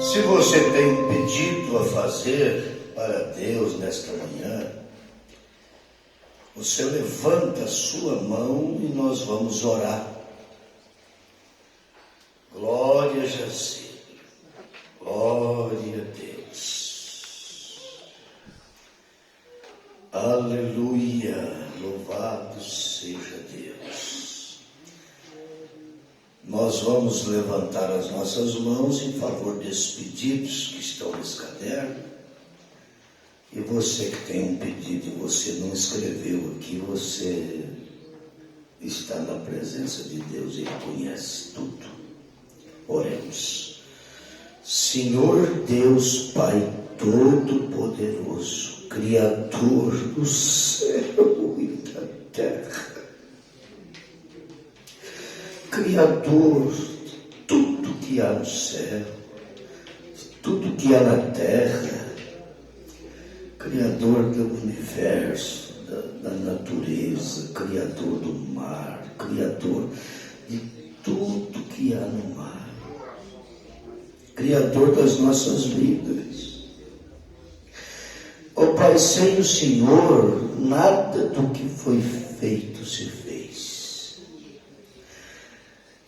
Se você tem um pedido a fazer para Deus nesta manhã, você levanta a sua mão e nós vamos orar. Glória a Jesus. Glória a Deus. Aleluia. Louvado seja Deus. Nós vamos levantar as nossas mãos em favor desses pedidos que estão nesse caderno. E você que tem um pedido e você não escreveu aqui, você está na presença de Deus e Ele conhece tudo. Oremos. Senhor Deus, Pai Todo-Poderoso, Criador do céu e da terra, Criador de tudo que há no céu, de tudo que há na terra, Criador do universo, da natureza, Criador do mar, Criador de tudo que há no mar, Criador das nossas vidas. Ó Pai, sem o Senhor, nada do que foi feito se fez.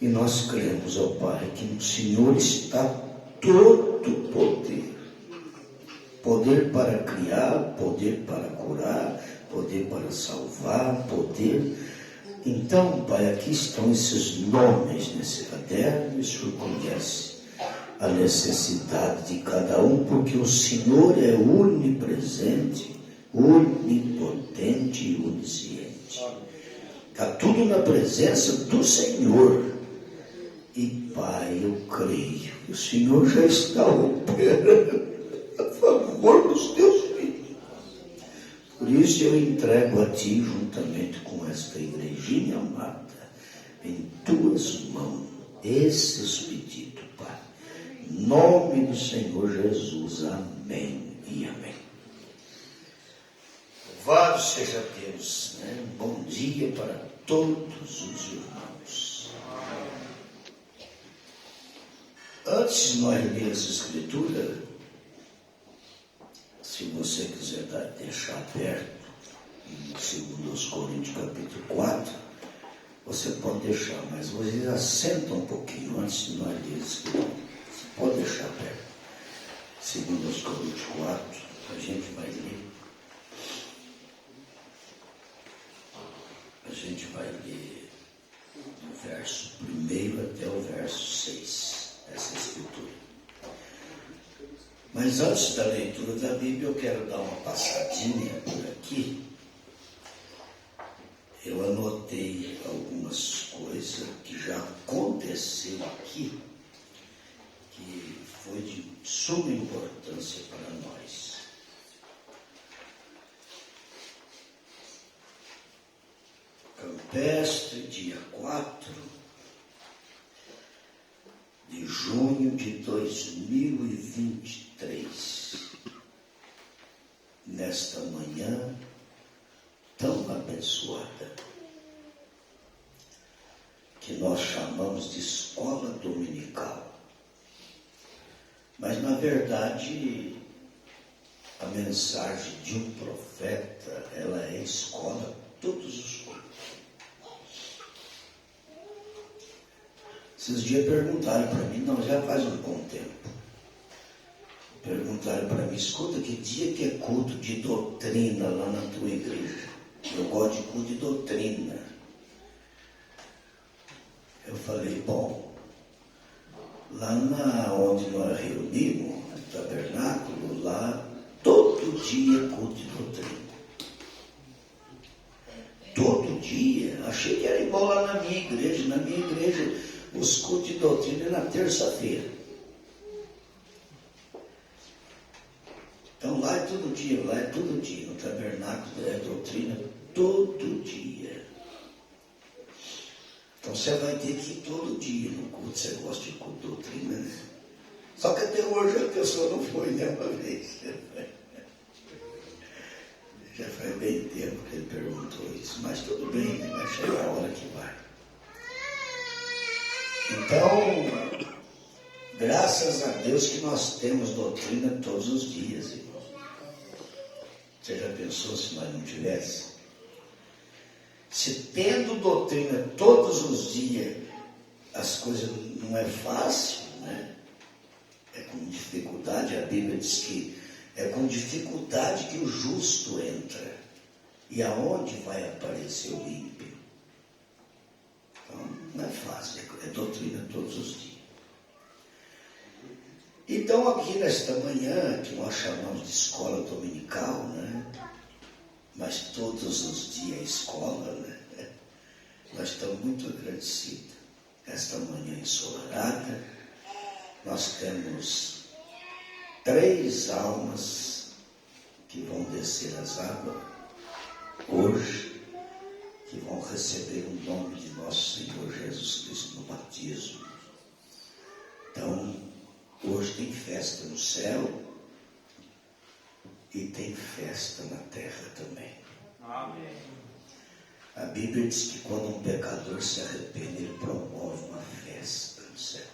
E nós cremos, ó Pai, que no Senhor está todo o poder. Poder para criar, poder para curar, poder para salvar, poder. Então, Pai, aqui estão esses nomes nesse caderno, e o Senhor conhece a necessidade de cada um, porque o Senhor é onipresente, onipotente e onisciente. Está tudo na presença do Senhor. E, Pai, eu creio que o Senhor já está operando a favor dos teus filhos. Por isso eu entrego a Ti, juntamente com esta igrejinha amada, em Tuas mãos, esses pedidos, Pai. Em nome do Senhor Jesus. Amém e amém. Louvado seja Deus, né? Bom dia para todos os irmãos. Antes de nós ler essa escritura, se você quiser deixar aberto, em 2 Coríntios capítulo 4, você pode deixar, mas você assenta um pouquinho antes de nós ler isso. Você pode deixar aberto. 2 Coríntios 4, a gente vai ler. A gente vai ler do verso 1 até o verso 6, essa escritura. Mas antes da leitura da Bíblia, eu quero dar uma passadinha por aqui. Eu anotei algumas coisas que já aconteceu aqui, que foi de suma importância para nós. Campestre, dia 4 de junho de 2023, nesta manhã tão abençoada, que nós chamamos de escola dominical. Mas, na verdade, a mensagem de um profeta, ela é escola todos os cultos. Esses dias perguntaram para mim, não, já faz um bom tempo. Perguntaram para mim, escuta, que dia que é culto de doutrina lá na tua igreja? Eu gosto de culto de doutrina. Eu falei, bom, lá onde nós reunimos, no tabernáculo, lá, todo dia é culto de doutrina. Todo dia. Achei que era igual lá na minha igreja. Na minha igreja, os cultos de doutrina é na terça-feira. Então lá é todo dia, no tabernáculo é doutrina todo dia. Então você vai ter que ir todo dia no culto. Você gosta de culto de doutrina, né? Só que até hoje a pessoa não foi nenhuma vez. Já faz bem tempo que ele perguntou isso, mas tudo bem, vai chegar a hora que vai. Então, Graças a Deus que nós temos doutrina todos os dias, irmão. Você já pensou se nós não tivéssemos? Se tendo doutrina todos os dias, as coisas não é fácil, né? É com dificuldade, a Bíblia diz que é com dificuldade que o justo entra. E aonde vai aparecer o ímpio? Então, não é fácil, é doutrina todos os dias. Então, aqui nesta manhã, que nós chamamos de escola dominical, né? Mas todos os dias é escola, né? Nós estamos muito agradecidos. Esta manhã ensolarada, nós temos 3 almas que vão descer as águas hoje, que vão receber o nome de nosso Senhor Jesus Cristo no batismo. Então, hoje tem festa no céu e tem festa na terra também. Amém. A Bíblia diz que quando um pecador se arrepende, ele promove uma festa no céu.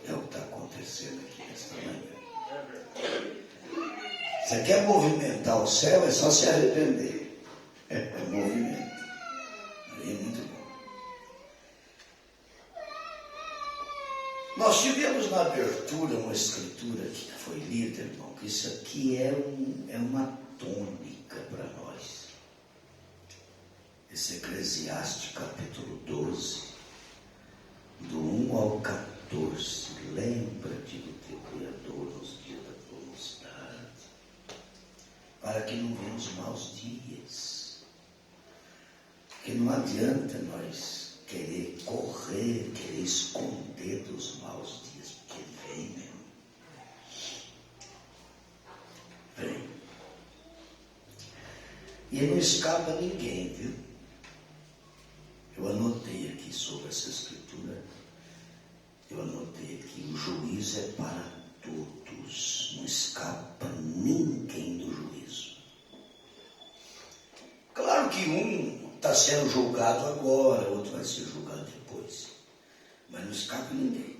É o que está acontecendo aqui nesta manhã. Você quer movimentar o céu, é só se arrepender. É movimento. Aí é muito bom. Nós tivemos na abertura uma escritura que foi lida, irmão, que isso aqui é uma tônica para nós. Esse Eclesiastes capítulo 12, do 1 ao 14, lembra-te do teu Criador nos dias da tua mocidade, para que não venham os maus dias. Porque não adianta nós querer correr, querer esconder dos maus dias, porque vem mesmo. Vem. E não escapa ninguém, viu? Eu anotei aqui sobre essa escritura, eu anotei aqui, o juízo é para todos, não escapa ninguém do juízo. Claro que um está sendo julgado agora, outro vai ser julgado depois, mas não escapa ninguém,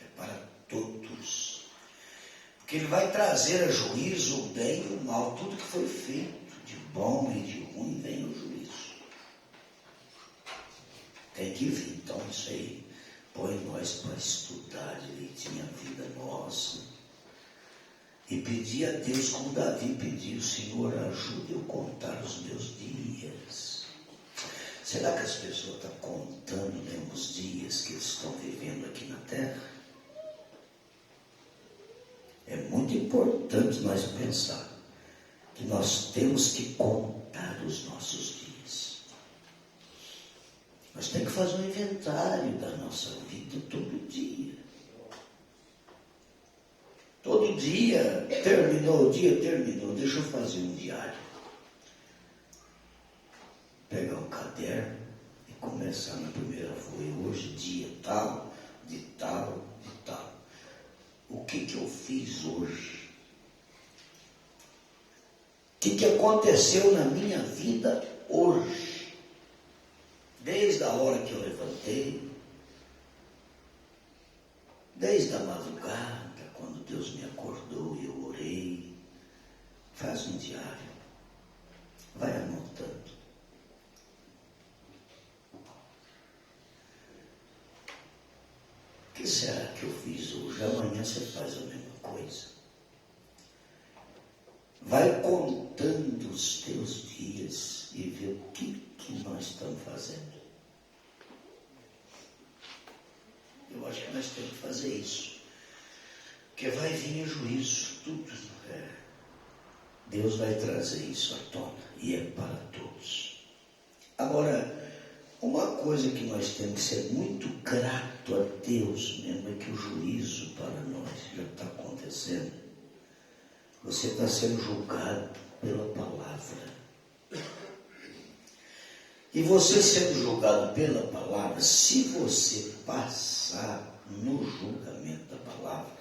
é para todos. Porque ele vai trazer a juízo o bem e o mal, tudo que foi feito, de bom e de ruim, vem o juízo. Tem que vir, então isso aí põe nós para estudar direitinho a vida nossa e pedir a Deus, como Davi pediu: Senhor, ajude eu a contar os meus dias. Será que as pessoas estão contando mesmo os dias que eles estão vivendo aqui na terra? É muito importante nós pensar que nós temos que contar os nossos dias. Nós temos que fazer um inventário da nossa vida todo dia. Todo dia, terminou o dia, terminou. Deixa eu fazer um diário. Pegar um caderno e começar na primeira folha. Hoje, dia tal, de tal, de tal. O que eu fiz hoje? O que aconteceu na minha vida hoje? Desde a hora que eu levantei, desde a madrugada, quando Deus me acordou e eu orei, faz um diário, vai anotando. O que será que eu fiz hoje? Amanhã você faz a mesma coisa. Vai contando os teus dias e vê o que nós estamos fazendo. Eu acho que nós temos que fazer isso. Porque vai vir o juízo, tudo. Deus vai trazer isso à tona. E é para todos. Agora, uma coisa que nós temos que ser muito grato a Deus mesmo é que o juízo para nós já está acontecendo. Você está sendo julgado pela palavra. E você sendo julgado pela palavra, se você passar no julgamento da palavra,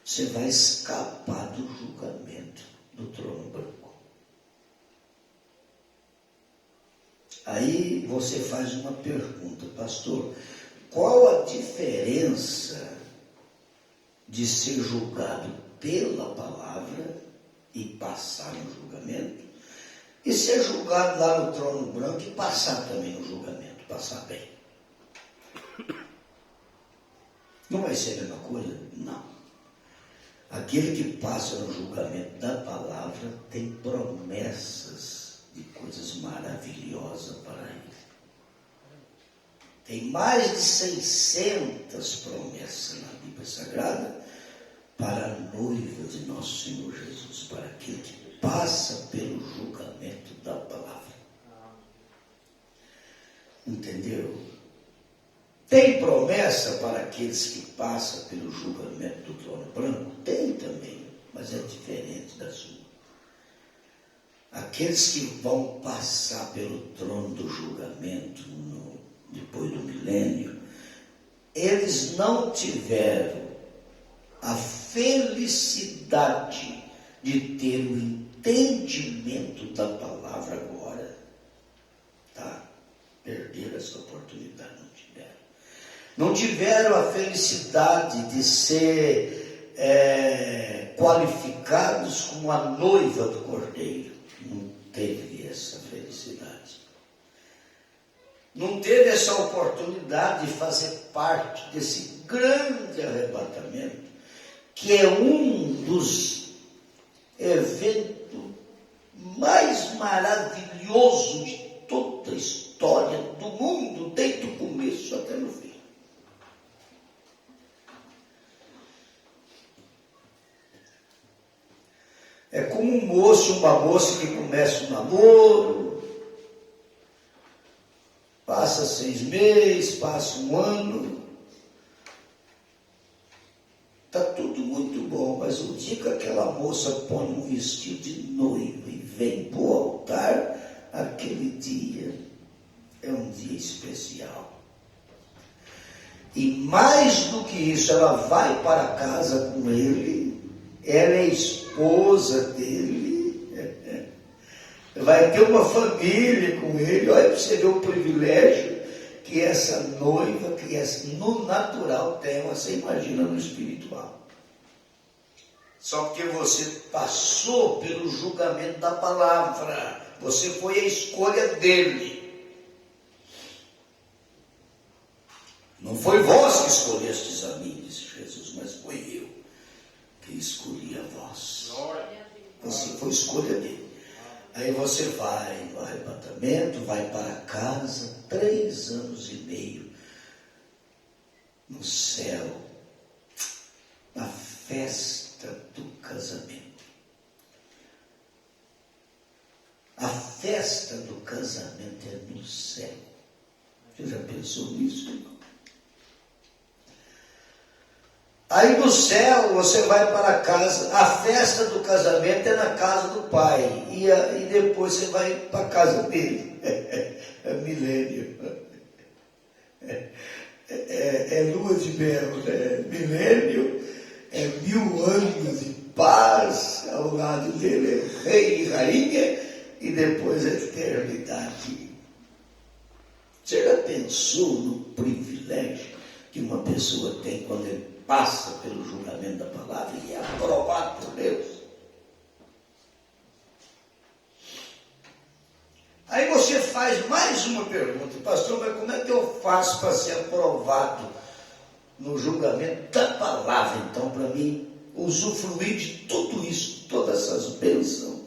você vai escapar do julgamento do trono branco. Aí você faz uma pergunta: pastor, qual a diferença de ser julgado pela palavra e passar no julgamento, e ser julgado lá no trono branco e passar também no julgamento, passar bem? Não vai ser a mesma coisa? Não. Aquele que passa no julgamento da palavra tem promessas de coisas maravilhosas para ele. Tem mais de 600 promessas na Bíblia Sagrada para a noiva de nosso Senhor Jesus, para aquele que passa pelo julgamento da palavra. Entendeu? Tem promessa para aqueles que passam pelo julgamento do trono branco? Tem também, mas é diferente da sua. Aqueles que vão passar pelo trono do julgamento depois do milênio, eles não tiveram a felicidade de ter o entendimento da palavra agora. Tá? Perderam essa oportunidade, não tiveram. Não tiveram a felicidade de ser qualificados como a noiva do Cordeiro. Não teve essa felicidade. Não teve essa oportunidade de fazer parte desse grande arrebatamento, que é um dos eventos mais maravilhosos de toda a história do mundo, desde o começo até no fim. É como um moço, uma moça que começa um namoro, passa 6 meses, passa um ano, está tudo muito bom, mas o dia que aquela moça põe um vestido de noiva e vem para o altar, aquele dia é um dia especial. E mais do que isso, ela vai para casa com ele, ela é esposa dele, vai ter uma família com ele. Olha para você ver o privilégio que essa noiva, que no natural tem, você imagina no espiritual. Só porque você passou pelo julgamento da palavra, você foi a escolha dele. Não foi vós que escolhestes a mim, disse Jesus, mas foi eu que escolhi a vós. Você foi escolha dele. Aí você vai no arrebatamento, vai para casa, 3 anos e meio no céu, na festa do casamento. A festa do casamento é no céu. Você já pensou nisso, irmão? Aí no céu você vai para casa, a festa do casamento é na casa do pai, e depois você vai para a casa dele. É milênio. É lua de mel, né? Milênio é 1000 anos de paz, ao lado dele é rei e rainha, e depois a eternidade. Você já pensou no privilégio que uma pessoa tem quando ele passa pelo julgamento da palavra e é aprovado por Deus? Aí você faz mais uma pergunta: pastor, mas como é que eu faço para ser aprovado no julgamento da palavra, então, para mim usufruir de tudo isso, todas essas bênçãos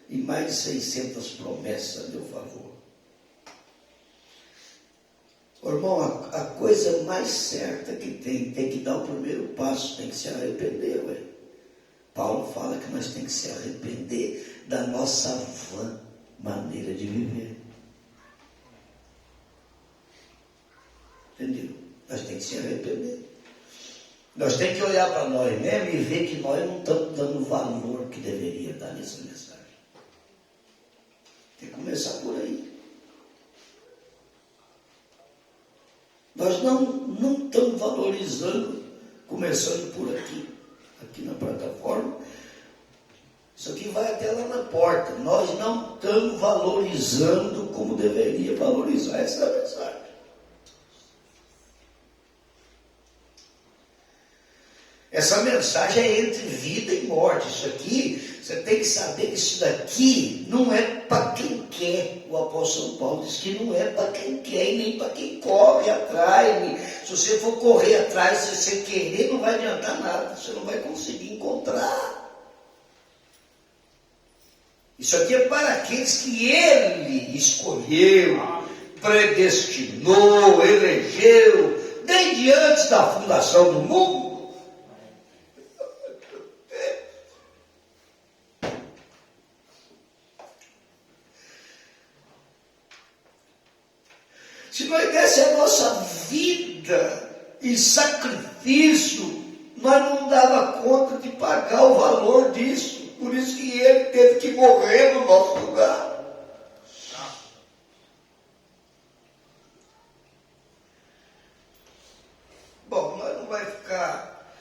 e mais de 600 promessas a meu favor? Irmão, a coisa mais certa que tem que dar o primeiro passo, tem que se arrepender, ué. Paulo fala que nós temos que se arrepender da nossa vã maneira de viver. Entendeu? Nós temos que se arrepender. Nós temos que olhar para nós mesmos e ver que nós não estamos dando o valor que deveria dar nessa mensagem. Tem que começar por aí. Nós não estamos valorizando, começando por aqui na plataforma. Isso aqui vai até lá na porta. Nós não estamos valorizando como deveria valorizar essa mensagem. Essa mensagem é entre vida e morte. Isso aqui, você tem que saber que isso daqui não é para quem quer. O apóstolo Paulo diz que não é para quem quer e nem para quem corre atrás. Se você for correr atrás, se você querer, não vai adiantar nada. Você não vai conseguir encontrar. Isso aqui é para aqueles que ele escolheu, predestinou, elegeu, desde antes da fundação do mundo. Se nós desse a nossa vida em sacrifício, nós não dava conta de pagar o valor disso. Por isso que ele teve que morrer no nosso lugar. Bom, nós não vai ficar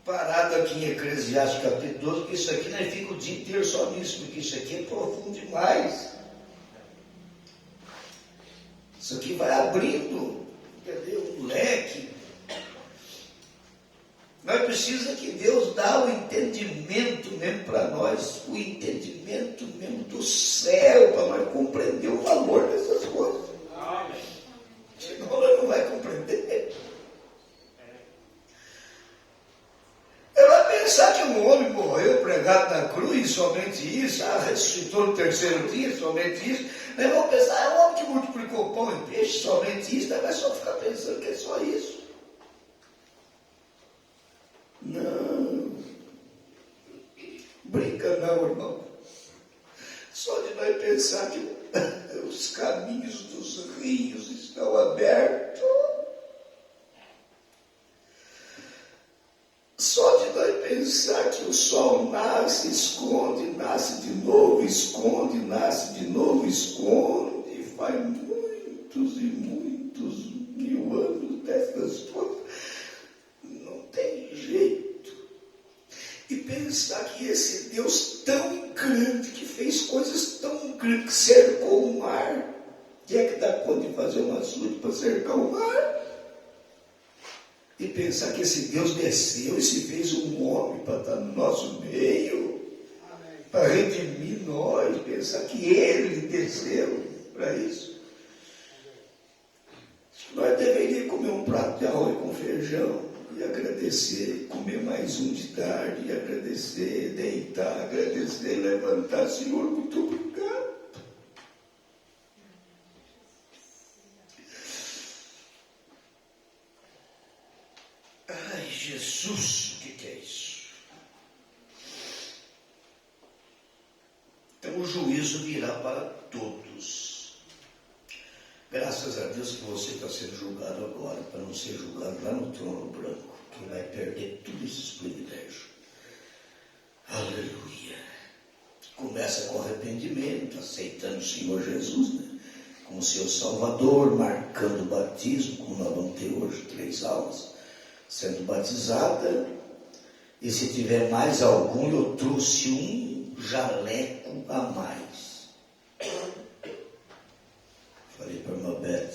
parado aqui em Eclesiastes capítulo 12, porque isso aqui nós fica o dia inteiro só nisso, porque isso aqui é profundo demais. Isso aqui vai abrindo, entendeu? Um leque. Nós precisamos que Deus dá o entendimento mesmo para nós, o entendimento mesmo do céu, para nós compreender o valor dessas coisas. Amém. Senão nós não vai compreender. Ele vai pensar que um homem morreu pregado na cruz, somente isso, ressuscitou no terceiro dia, somente isso. Nós vamos pensar, é um homem que multiplicou pão e peixe, somente isso, nós vamos só ficar pensando que é só isso. Não. Brinca não, irmão. Só de nós pensar que os caminhos dos rios estão abertos. Só de nós pensar que o sol nasce, esconde, nasce de novo, esconde, nasce de novo, esconde, faz muitos e muitos mil anos dessas coisas. Não tem jeito. E pensar que esse Deus tão grande, que fez coisas tão grandes, que cercou o mar. Quem é que dá conta de fazer um açude para cercar o mar? E pensar que esse Deus desceu e se fez um homem para estar no nosso meio, para redimir nós, pensar que ele desceu para isso. Nós deveríamos comer um prato de arroz com feijão e agradecer, comer mais um de tarde e agradecer, deitar, agradecer, levantar, Senhor, muito obrigado. Ai, Jesus, o que é isso? Então o juízo virá para todos. Graças a Deus que você está sendo julgado agora, para não ser julgado lá no trono branco, que vai perder todos esses privilégios. Aleluia. Começa com arrependimento, aceitando o Senhor Jesus, né? Como seu Salvador, marcando o batismo, como nós vamos ter hoje 3 aulas, sendo batizada. E se tiver mais algum, eu trouxe um jaleco a mais. Falei para a irmã Beth,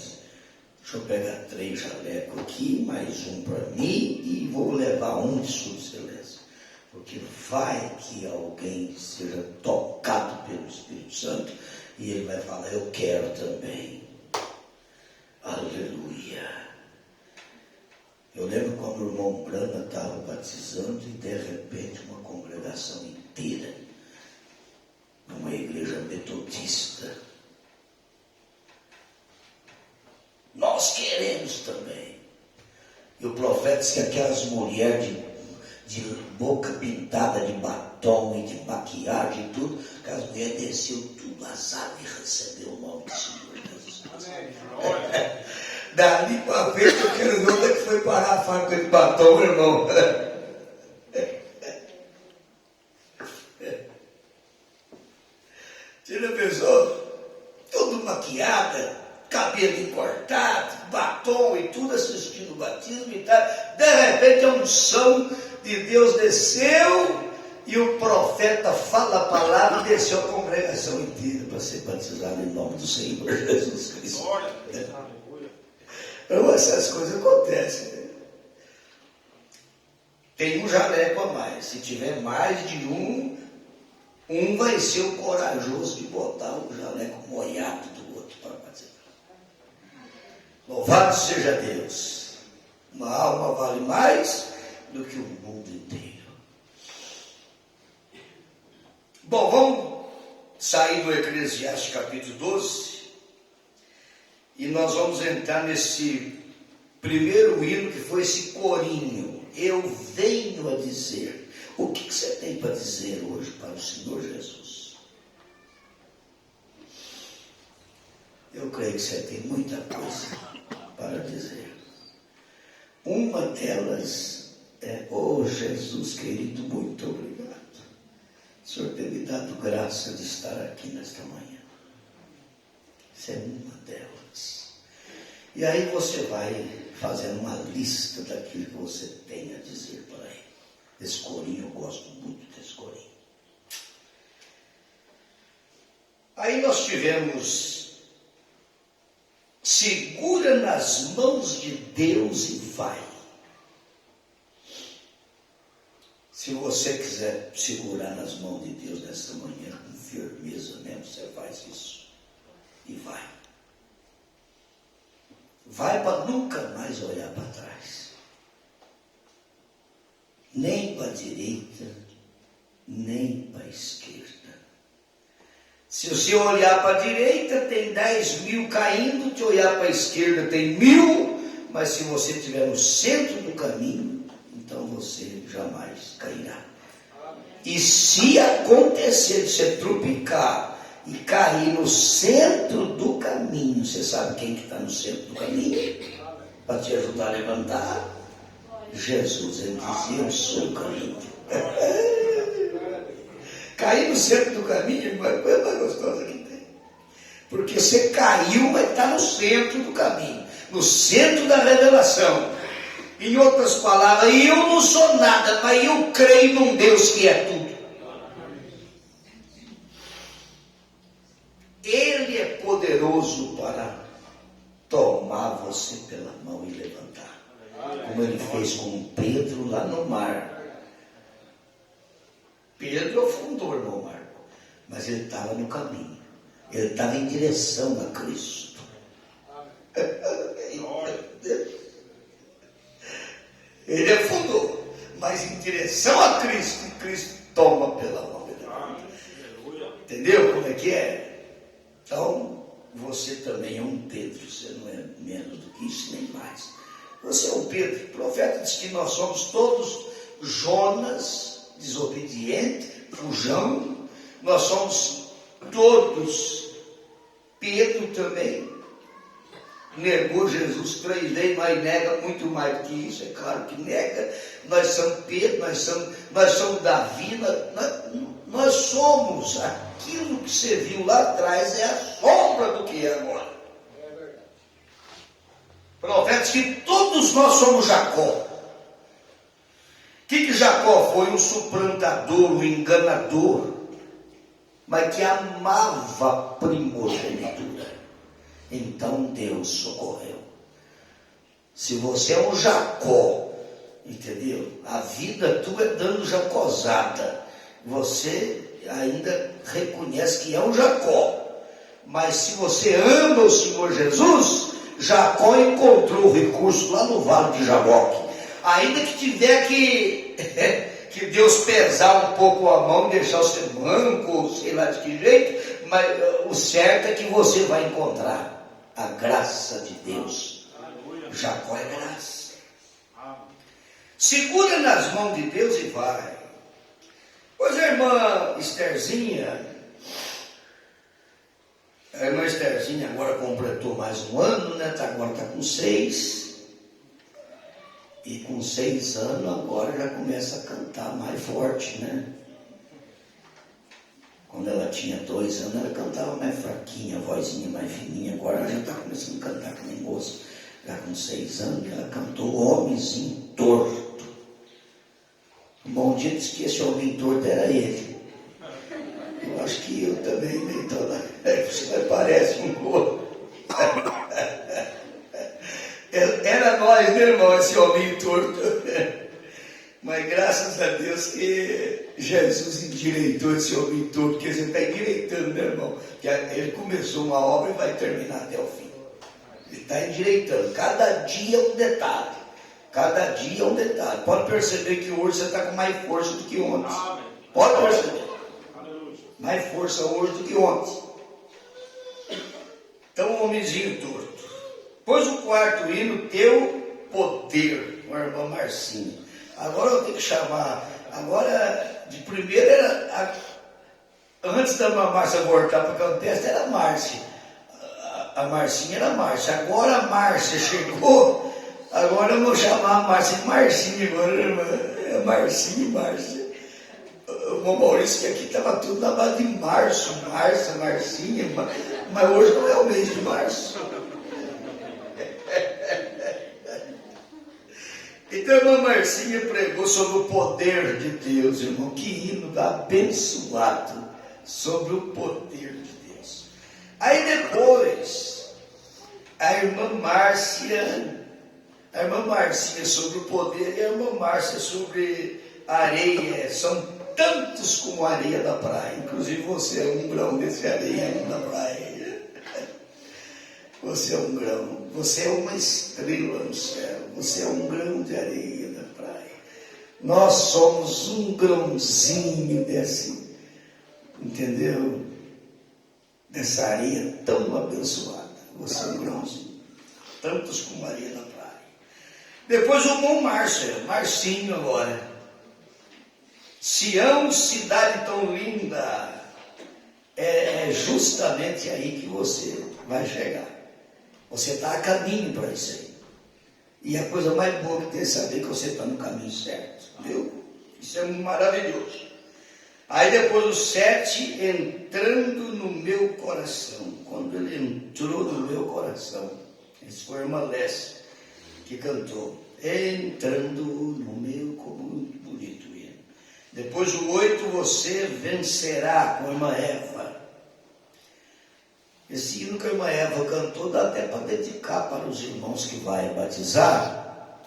deixa eu pegar 3 jalecos aqui, mais um para mim, e vou levar um de sua excelência. Porque vai que alguém seja tocado pelo Espírito Santo, e ele vai falar, eu quero também. Aleluia. Eu lembro quando o irmão Brana estava batizando e de repente uma congregação inteira, numa igreja metodista, nós queremos também. E o profeta disse que aquelas mulheres de boca pintada de batom e de maquiagem e tudo, que as mulheres desceu tudo azado e recebeu o nome do Senhor Jesus. Amém. Dali para frente, eu quero ver onde é que foi parar a fábrica de batom, irmão. Você já pensou? Tudo maquiada, cabelo cortado, batom e tudo assistindo o batismo e tal. De repente a unção de Deus desceu e o profeta fala a palavra e desceu a congregação inteira para ser batizado em nome do Senhor Jesus Cristo. Então, essas coisas acontecem, né? tem um jaleco a mais. Se tiver mais de um vai ser o corajoso de botar o jaleco molhado do outro para bater. Louvado seja Deus. Uma alma vale mais do que o mundo inteiro. Bom, vamos sair do Eclesiastes capítulo 12 e nós vamos entrar nesse primeiro hino que foi esse corinho. Eu venho a dizer. O que você tem para dizer hoje para o Senhor Jesus? Eu creio que você tem muita coisa para dizer. Uma delas é: oh Jesus querido, muito obrigado. O Senhor tem me dado graça de estar aqui nesta manhã. Isso é uma delas. E aí você vai fazendo uma lista daquilo que você tem a dizer para ele. Esse corinho, eu gosto muito desse corinho. Aí nós tivemos: segura nas mãos de Deus e vai. Se você quiser segurar nas mãos de Deus nesta manhã, com firmeza mesmo, você faz isso. E vai. Vai para nunca mais olhar para trás. Nem para a direita, nem para a esquerda. Se você olhar para a direita, tem 10.000 caindo, se olhar para a esquerda, tem 1.000, mas se você estiver no centro do caminho, então você jamais cairá. E se acontecer de você tropicar e cair no centro do caminho, você sabe quem que está no centro do caminho? Para te ajudar a levantar? Jesus. Ele dizia: eu sou o caminho. Cair no centro do caminho é a coisa mais gostosa que tem. Porque você caiu, mas está no centro do caminho, no centro da revelação. Em outras palavras, eu não sou nada, mas eu creio num Deus que é tudo. Ele é poderoso para tomar você pela mão e levantar. Como ele fez com Pedro lá no mar. Pedro afundou, irmão Marco, mas ele estava no caminho. Ele estava em direção a Cristo. Ele afundou, mas em direção a Cristo. E Cristo toma pela mão. Entendeu como é que é? Então, você também é um Pedro. Você não é menos do que isso, nem mais. Você é um Pedro. O profeta diz que nós somos todos Jonas, desobediente, fujão. Nós somos todos Pedro também. Negou Jesus 3 vezes, mas nega muito mais do que isso. É claro que nega. Nós somos Pedro, nós somos Davi, nós somos aquilo que você viu lá atrás, é a sombra do que é agora. Profetas que todos nós somos Jacó. O que Jacó foi? Um suplantador, um enganador, mas que amava a primogenitura. Então Deus socorreu. Se você é um Jacó, entendeu? A vida tua é dando jacozada. Você ainda reconhece que é um Jacó. Mas se você ama o Senhor Jesus, Jacó encontrou o recurso lá no vale de Jaboque. Ainda que tiver que Deus pesar um pouco a mão, deixar você manco, sei lá de que jeito, mas o certo é que você vai encontrar a graça de Deus. Jacó é graça. Segura nas mãos de Deus e vai. Pois a irmã Estherzinha agora completou mais um ano, né? Agora está com 6. E com 6 anos agora já começa a cantar mais forte, né? Quando ela tinha 2 anos, ela cantava mais fraquinha, a vozinha mais fininha. Agora ela já está começando a cantar que nem moça. Já com 6 anos, ela cantou Homenzinho Torto. Um bom dia disse que esse homem torto era ele. Eu acho que eu também, nem toda. Você parece um gordo. Era nós, né, irmão, esse homem torto. Mas graças a Deus que Jesus endireitou esse homem todo, porque ele está endireitando, meu irmão. Que ele começou uma obra e vai terminar até o fim. Ele está endireitando. Cada dia um detalhe. Cada dia um detalhe. Pode perceber que hoje você está com mais força do que ontem. Pode perceber. Mais força hoje do que ontem. Então, um homenzinho torto. Pois o quarto hino, teu poder, com a irmã Marcinha. Agora eu tenho que chamar. Agora, de primeira era. Antes da Márcia voltar para a Campestre, era a Márcia. A Marcinha era a Márcia. Agora a Márcia chegou. Agora eu vou chamar a Márcia de Marcinha. Agora é Marcinha e Márcia. O Maurício, que aqui estava tudo na base de março, Márcia, Marcinha. Mas hoje não é o mês de março. Então a irmã Marcinha pregou sobre o poder de Deus, irmão. Que hino abençoado sobre o poder de Deus. Aí depois, a irmã Márcia sobre o poder e a irmã Márcia sobre a areia. São tantos como a areia da praia. Inclusive você é um grão desse areia da praia. Você é um grão, você é uma estrela no céu, você é um grão de areia da praia. Nós somos um grãozinho desse, entendeu? Dessa areia tão abençoada. Você é um grãozinho, tantos como a areia da praia. Depois o bom Marcinho agora. Sião, cidade tão linda, é justamente aí que você vai chegar. Você está a caminho para isso aí. E a coisa mais boa que tem é saber que você está no caminho certo. Viu? Isso é maravilhoso. Aí depois o 7, entrando no meu coração. Quando ele entrou no meu coração. Esse foi a irmã Lécia que cantou. Entrando no meu coração. Muito bonito ele. Depois o 8, você vencerá, com a irmã Eva. Esse hino que a irmã Eva cantou dá até para dedicar para os irmãos que vai batizar,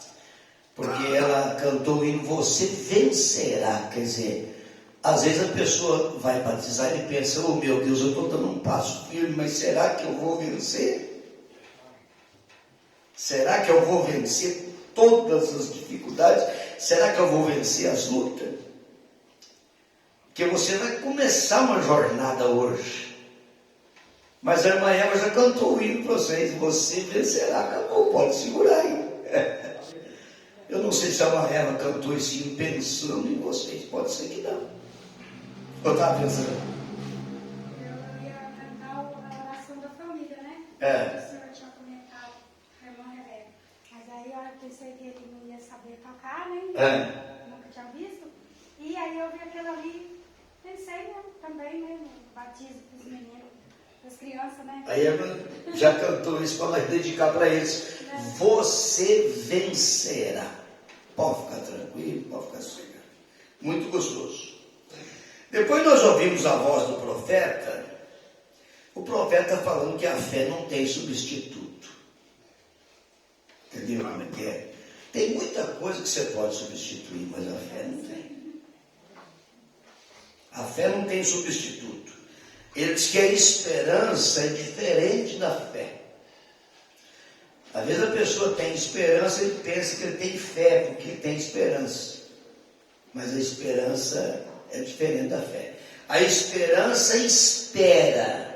porque ela cantou o hino, você vencerá. Quer dizer, às vezes a pessoa vai batizar e pensa, oh meu Deus, eu estou dando um passo firme, mas será que eu vou vencer? Será que eu vou vencer todas as dificuldades? Será que eu vou vencer as lutas? Porque você vai começar uma jornada hoje. Mas a irmã Eva já cantou o hino para vocês. Você vencerá. Acabou, pode segurar aí. Eu não sei se a irmã Eva cantou esse hino pensando em vocês. Pode ser que não. Eu estava pensando. Eu ia cantar a oração da família, né? É. O senhor tinha comentado com a irmã Rebeca. Mas aí eu pensei que ele não ia saber tocar, né? É. Nunca tinha visto. E aí eu vi aquilo ali. Pensei também, né? No batismo dos meninos. Das crianças, né? Aí ela já cantou isso para nós dedicar para eles. Você vencerá. Pode ficar tranquilo, pode ficar sossegado. Muito gostoso. Depois nós ouvimos a voz do profeta. O profeta falando que a fé não tem substituto. Entendeu como é que é? Tem muita coisa que você pode substituir, mas a fé não tem. A fé não tem substituto. Ele diz que a esperança é diferente da fé. Às vezes a pessoa tem esperança e pensa que ele tem fé, porque ele tem esperança. Mas a esperança é diferente da fé. A esperança espera.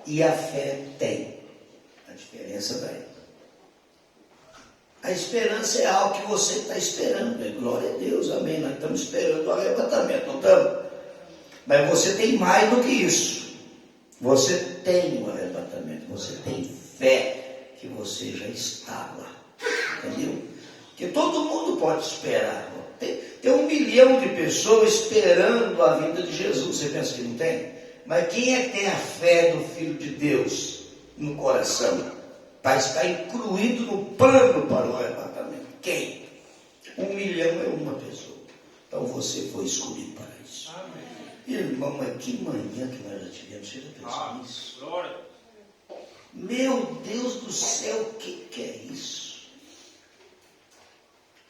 E a fé tem. A diferença daí. A esperança é algo que você está esperando. Né? Glória a Deus, amém. Nós estamos esperando o arrebatamento, não estamos? Mas você tem mais do que isso. Você tem o arrebatamento. Você tem fé que você já está lá. Entendeu? Porque todo mundo pode esperar. Tem 1 milhão de pessoas esperando a vinda de Jesus. Você pensa que não tem? Mas quem é que tem a fé do Filho de Deus no coração? Para estar incluído no plano para o arrebatamento. Quem? 1 milhão é uma pessoa. Então você foi escolhido para isso. Amém. Irmão, mas que manhã que nós já tivemos. Você já pensou nisso? Glória. Meu Deus do céu, o que é isso?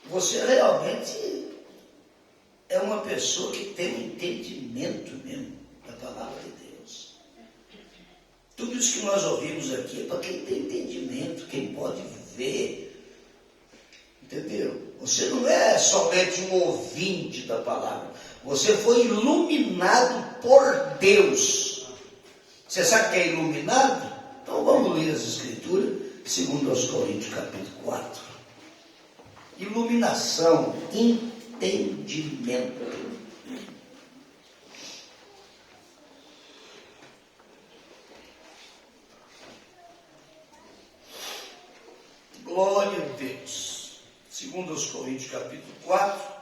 você realmente é uma pessoa que tem um entendimento mesmo da palavra de Deus. Tudo isso que nós ouvimos aqui é para quem tem entendimento, quem pode ver, entendeu? Você não é somente um ouvinte da palavra, você foi iluminado por Deus. Você sabe o que é iluminado? Então vamos ler as Escrituras, segundo aos Coríntios, capítulo 4. Iluminação, entendimento. Glória a Deus. Segundo aos Coríntios, capítulo 4.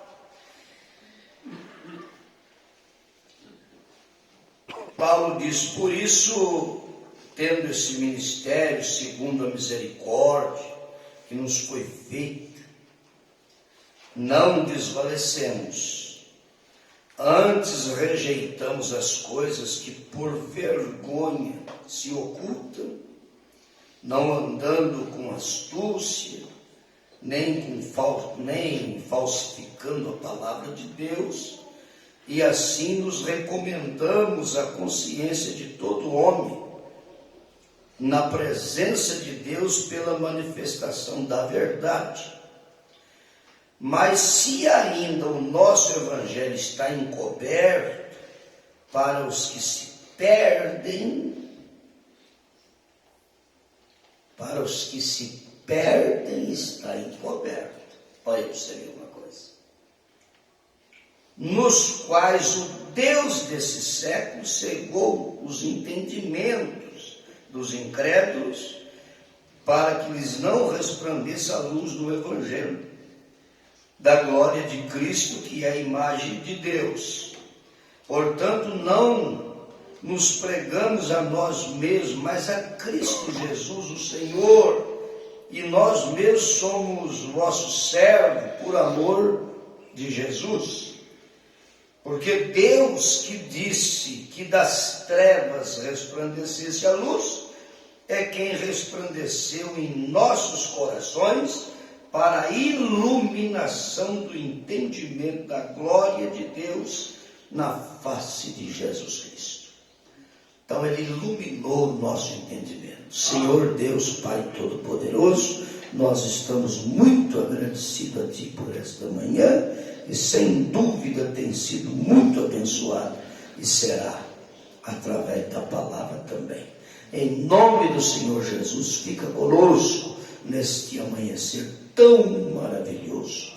Paulo diz: por isso, tendo esse ministério, segundo a misericórdia que nos foi feita, não desvalecemos, antes rejeitamos as coisas que por vergonha se ocultam, não andando com astúcia, nem falsificando a palavra de Deus, e assim nos recomendamos à consciência de todo homem, na presença de Deus pela manifestação da verdade. Mas se ainda o nosso evangelho está encoberto para os que se perdem, está encoberto. Olha para você ver uma coisa. Nos quais o Deus desse século cegou os entendimentos dos incrédulos, para que lhes não resplandeça a luz do evangelho da glória de Cristo, que é a imagem de Deus. Portanto, não nos pregamos a nós mesmos, mas a Cristo Jesus, o Senhor, e nós mesmos somos vossos servos por amor de Jesus. Porque Deus, que disse que das trevas resplandecesse a luz, é quem resplandeceu em nossos corações para a iluminação do entendimento da glória de Deus na face de Jesus Cristo. Então Ele iluminou o nosso entendimento. Senhor Deus, Pai Todo-Poderoso, nós estamos muito agradecidos a Ti por esta manhã, e sem dúvida tem sido muito abençoado, e será através da palavra também. Em nome do Senhor Jesus, fica conosco neste amanhecer tão maravilhoso,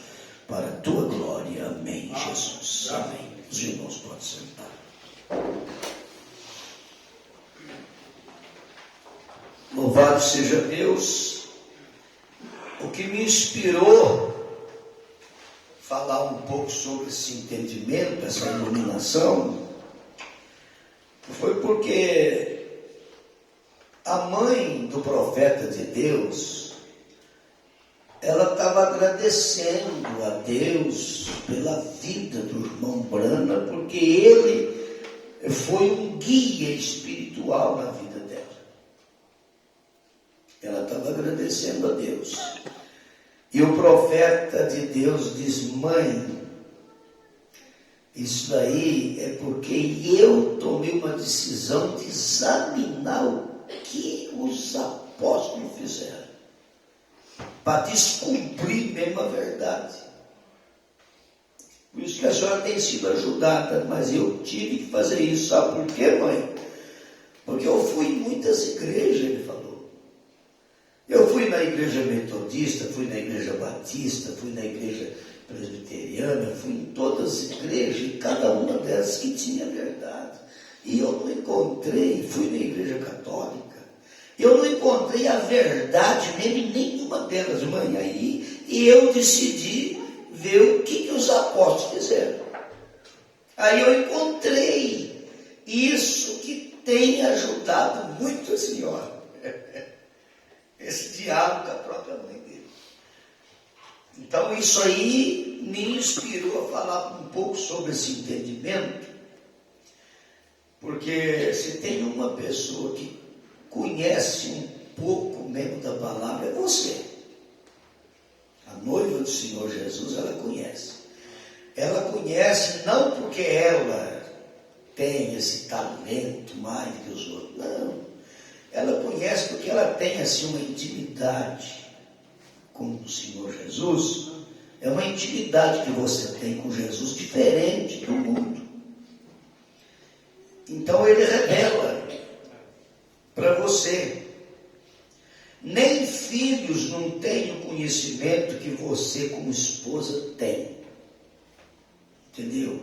para a Tua glória. Amém, Jesus. Amém. Os irmãos podem sentar. Louvado seja Deus. O que me inspirou falar um pouco sobre esse entendimento, essa iluminação, foi porque a mãe do profeta de Deus, ela estava agradecendo a Deus pela vida do irmão Brana, porque ele foi um guia espiritual na vida dela. Ela estava agradecendo a Deus. E o profeta de Deus diz: mãe, isso daí é porque eu tomei uma decisão de examinar o que os apóstolos fizeram, para descobrir mesmo a verdade. Por isso que a senhora tem sido ajudada, mas eu tive que fazer isso. Sabe por quê, mãe? Porque eu fui em muitas igrejas, ele falou. Eu fui na igreja metodista, fui na igreja batista, fui na igreja presbiteriana, fui em todas as igrejas, e cada uma delas que tinha verdade. E eu não encontrei, fui na igreja católica, eu não encontrei a verdade mesmo em nenhuma delas, mãe. Aí, e eu decidi ver o que os apóstolos fizeram. Aí eu encontrei isso que tem ajudado muito a senhora. Esse diálogo com a própria mãe dele. Então isso aí me inspirou a falar um pouco sobre esse entendimento, porque se tem uma pessoa que conhece um pouco mesmo da palavra, é você. noiva do Senhor Jesus, ela conhece. Ela conhece não porque ela tem esse talento mais do que os outros, não. Ela conhece porque ela tem assim uma intimidade com o Senhor Jesus. É uma intimidade que você tem com Jesus diferente do mundo. Então ele revela para você. Nem filhos não têm o conhecimento que você como esposa tem. Entendeu?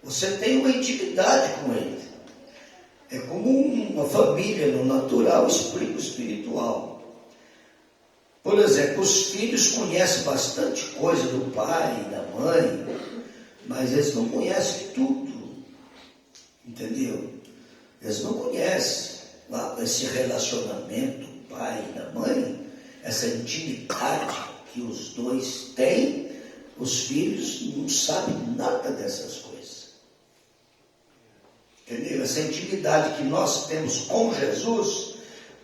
Você tem uma intimidade com ele. É como uma família no natural, espiritual. Por exemplo, os filhos conhecem bastante coisa do pai, da mãe, mas eles não conhecem tudo. Entendeu? Eles não conhecem esse relacionamento do pai e da mãe, essa intimidade que os dois têm. Os filhos não sabem nada dessas coisas. Entendeu? Essa intimidade que nós temos com Jesus,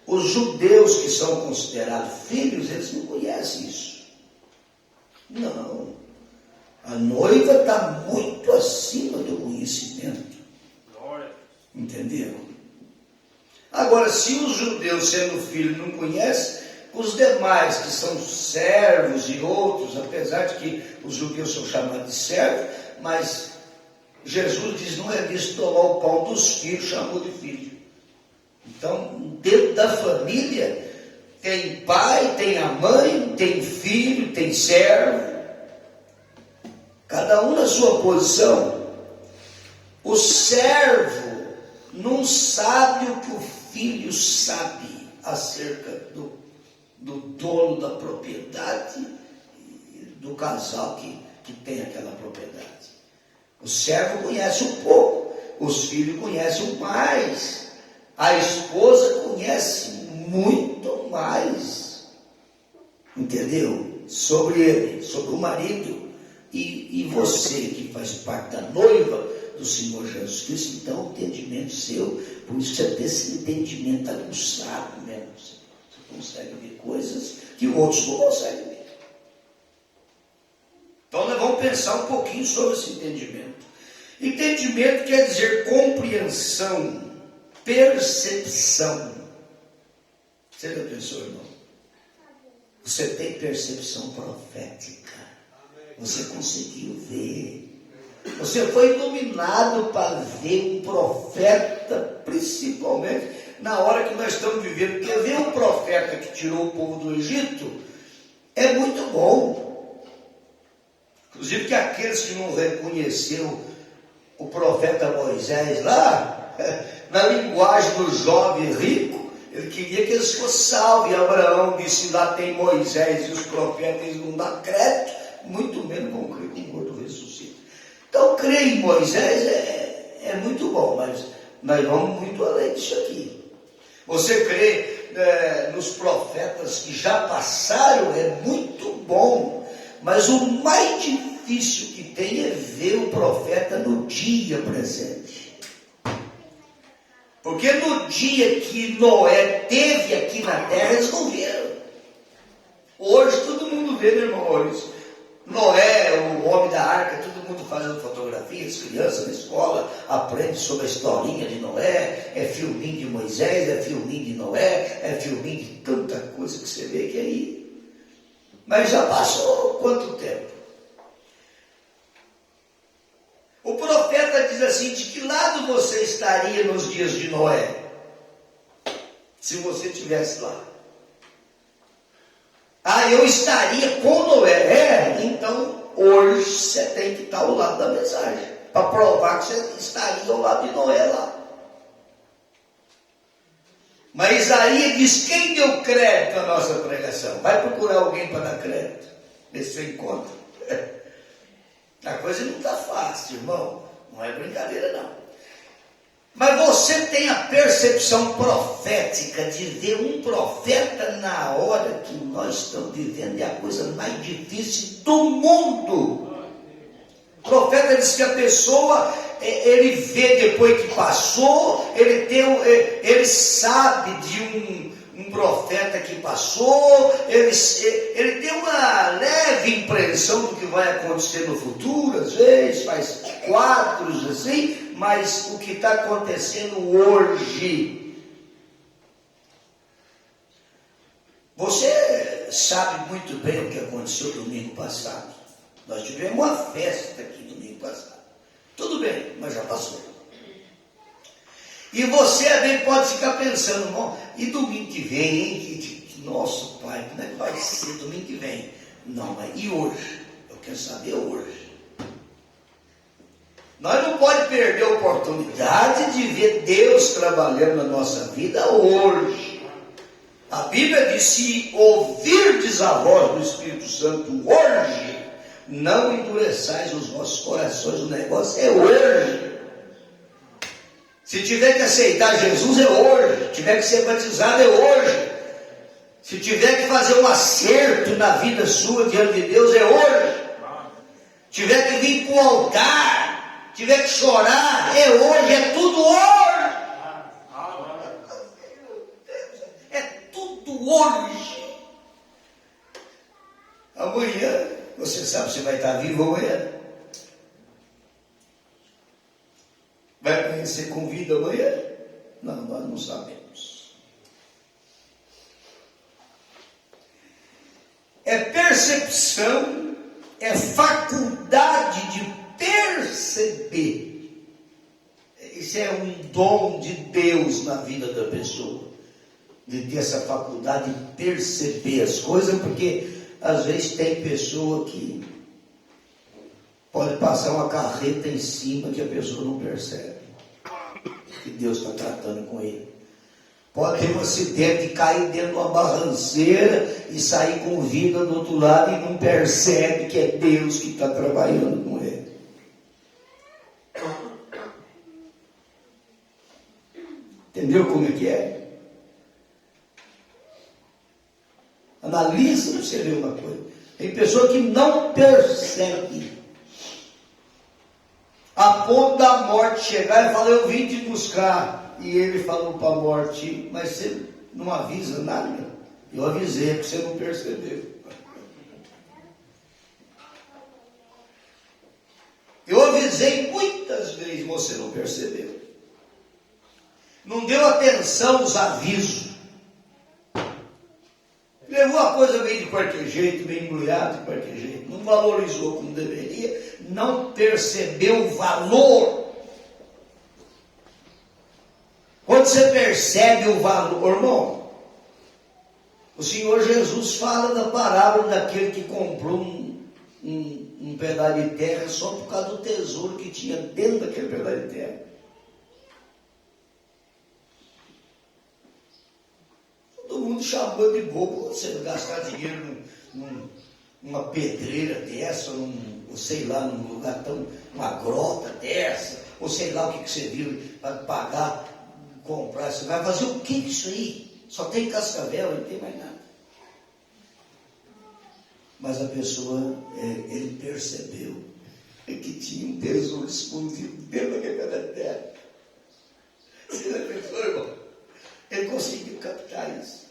os judeus que são considerados filhos, eles não conhecem isso. Não. A noiva está muito acima do conhecimento. Entendeu? Agora, se os judeus, sendo filho, não conhecem, os demais que são servos e outros, apesar de que os judeus são chamados de servos, mas Jesus diz, não é visto tomar o pão dos filhos, chamou de filho. Então, dentro da família, tem pai, tem a mãe, tem filho, tem servo, cada um na sua posição. O servo não sabe o que o filho sabe acerca do dono da propriedade, do casal que tem aquela propriedade. O servo conhece um pouco, os filhos conhecem mais, a esposa conhece muito mais, entendeu? Sobre ele, sobre o marido. E você que faz parte da noiva do Senhor Jesus Cristo, então o entendimento seu, por isso você tem esse entendimento aguçado mesmo. Você consegue ver coisas que outros não conseguem ver. Então nós vamos pensar um pouquinho sobre esse entendimento. Entendimento quer dizer compreensão, percepção. Você já pensou, irmão? Você tem percepção profética. Você conseguiu ver. Você foi iluminado para ver um profeta, principalmente na hora que nós estamos vivendo. Porque ver um profeta que tirou o povo do Egito é muito bom. Inclusive que aqueles que não reconheceram o profeta Moisés lá, na linguagem do jovem rico, ele queria que eles fossem salvos. E Abraão disse, lá tem Moisés e os profetas, eles não dão crédito, muito menos vão crer que o morto ressuscita. Então, crer em Moisés é muito bom, mas nós vamos muito além disso aqui. Você crê nos profetas que já passaram é muito bom, mas o mais difícil que tem é ver o profeta no dia presente. Porque no dia que Noé teve aqui na terra, eles não viram. Hoje todo mundo vê, meu irmão, hoje. Noé, o homem da arca, todo mundo fazendo fotografias, crianças na escola, aprende sobre a historinha de Noé, é filminho de Moisés, é filminho de Noé, é filminho de tanta coisa que você vê que aí. Mas já passou quanto tempo? O profeta diz assim, de que lado você estaria nos dias de Noé? Se você estivesse lá. Ah, eu estaria com Noé. Então, hoje você tem que estar ao lado da mensagem, para provar que você estaria ao lado de Noé lá. Mas Isaías diz, quem deu crédito à nossa pregação? Vai procurar alguém para dar crédito. Vê se você encontra. A coisa não está fácil, irmão. Não é brincadeira, não. Mas você tem a percepção profética de ver um profeta na hora que nós estamos vivendo, é a coisa mais difícil do mundo. O profeta diz que a pessoa, ele vê depois que passou, ele sabe de um profeta que passou, ele tem uma leve impressão do que vai acontecer no futuro, às vezes faz quadros assim, mas o que está acontecendo hoje, você sabe muito bem o que aconteceu domingo passado. Nós tivemos uma festa aqui domingo passado. Tudo bem, mas já passou. E você bem pode ficar pensando, bom, e domingo que vem, hein? Nosso pai, como é que vai ser domingo que vem? Não, mas e hoje? Eu quero saber hoje. Nós não podemos perder a oportunidade de ver Deus trabalhando na nossa vida hoje. A Bíblia diz, se ouvirdes a voz do Espírito Santo hoje, não endureçais os vossos corações, o negócio é hoje. Se tiver que aceitar Jesus é hoje, tiver que ser batizado é hoje, se tiver que fazer um acerto na vida sua diante de Deus é hoje, tiver que vir para o altar, tiver que chorar é hoje, é tudo hoje, é tudo hoje. Amanhã, você sabe se vai estar vivo amanhã? Vai conhecer com vida amanhã? Não, nós não sabemos. É percepção, é faculdade de perceber. Isso é um dom de Deus na vida da pessoa, de ter essa faculdade de perceber as coisas, porque às vezes tem pessoa que pode passar uma carreta em cima que a pessoa não percebe que Deus está tratando com ele. Pode ter um acidente, cair dentro de uma barranceira e sair com vida do outro lado e não percebe que é Deus que está trabalhando com ele. Entendeu como é que é? Analisa para você ver uma coisa. Tem pessoa que não percebe, a ponto da morte chegar e falar, eu vim te buscar. E ele falou para a morte, mas você não avisa nada? Eu avisei, porque você não percebeu. Eu avisei muitas vezes, você não percebeu. Não deu atenção aos avisos. Levou a coisa meio de qualquer jeito, meio embrulhado de qualquer jeito. Não valorizou como deveria, não percebeu o valor. Quando você percebe o valor, irmão, o Senhor Jesus fala da parábola daquele que comprou um pedaço de terra só por causa do tesouro que tinha dentro daquele pedaço de terra. Todo mundo chamou de bobo, você gastar dinheiro numa pedreira dessa, ou sei lá, num lugar tão, uma grota dessa, ou sei lá o que você viu para pagar, comprar. Você vai fazer o que isso aí? Só tem cascavel, não tem mais nada. Mas a pessoa, ele percebeu que tinha um tesouro escondido dentro daquele pedaço de terra. Você já pensou, irmão? Ele conseguiu captar isso.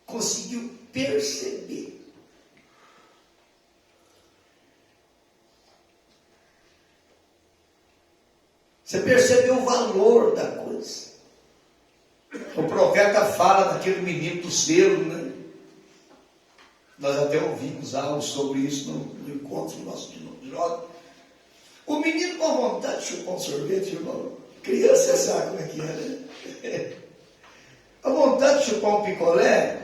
Conseguiu perceber. Você percebeu o valor da coisa. O profeta fala daquele menino do selo, né? Nós até ouvimos algo sobre isso no encontro nosso de jovem. O menino com vontade de chupar um sorvete, irmão. Criança sabe como é que é, né? A vontade de chupar um picolé.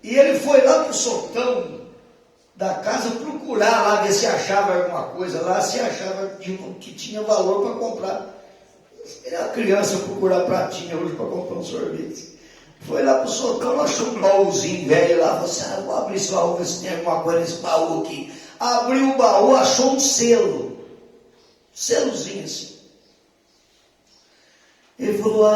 E ele foi lá pro sotão da casa procurar lá, ver se achava alguma coisa lá, se achava que tinha valor para comprar. A criança procurar pratinha hoje para comprar um sorvete. Foi lá pro sotão, achou um baúzinho velho lá, falou assim, vou abrir esse baú, ver se tem alguma coisa nesse baú aqui. Abriu o baú, achou um selo. Selozinho assim. Ele falou,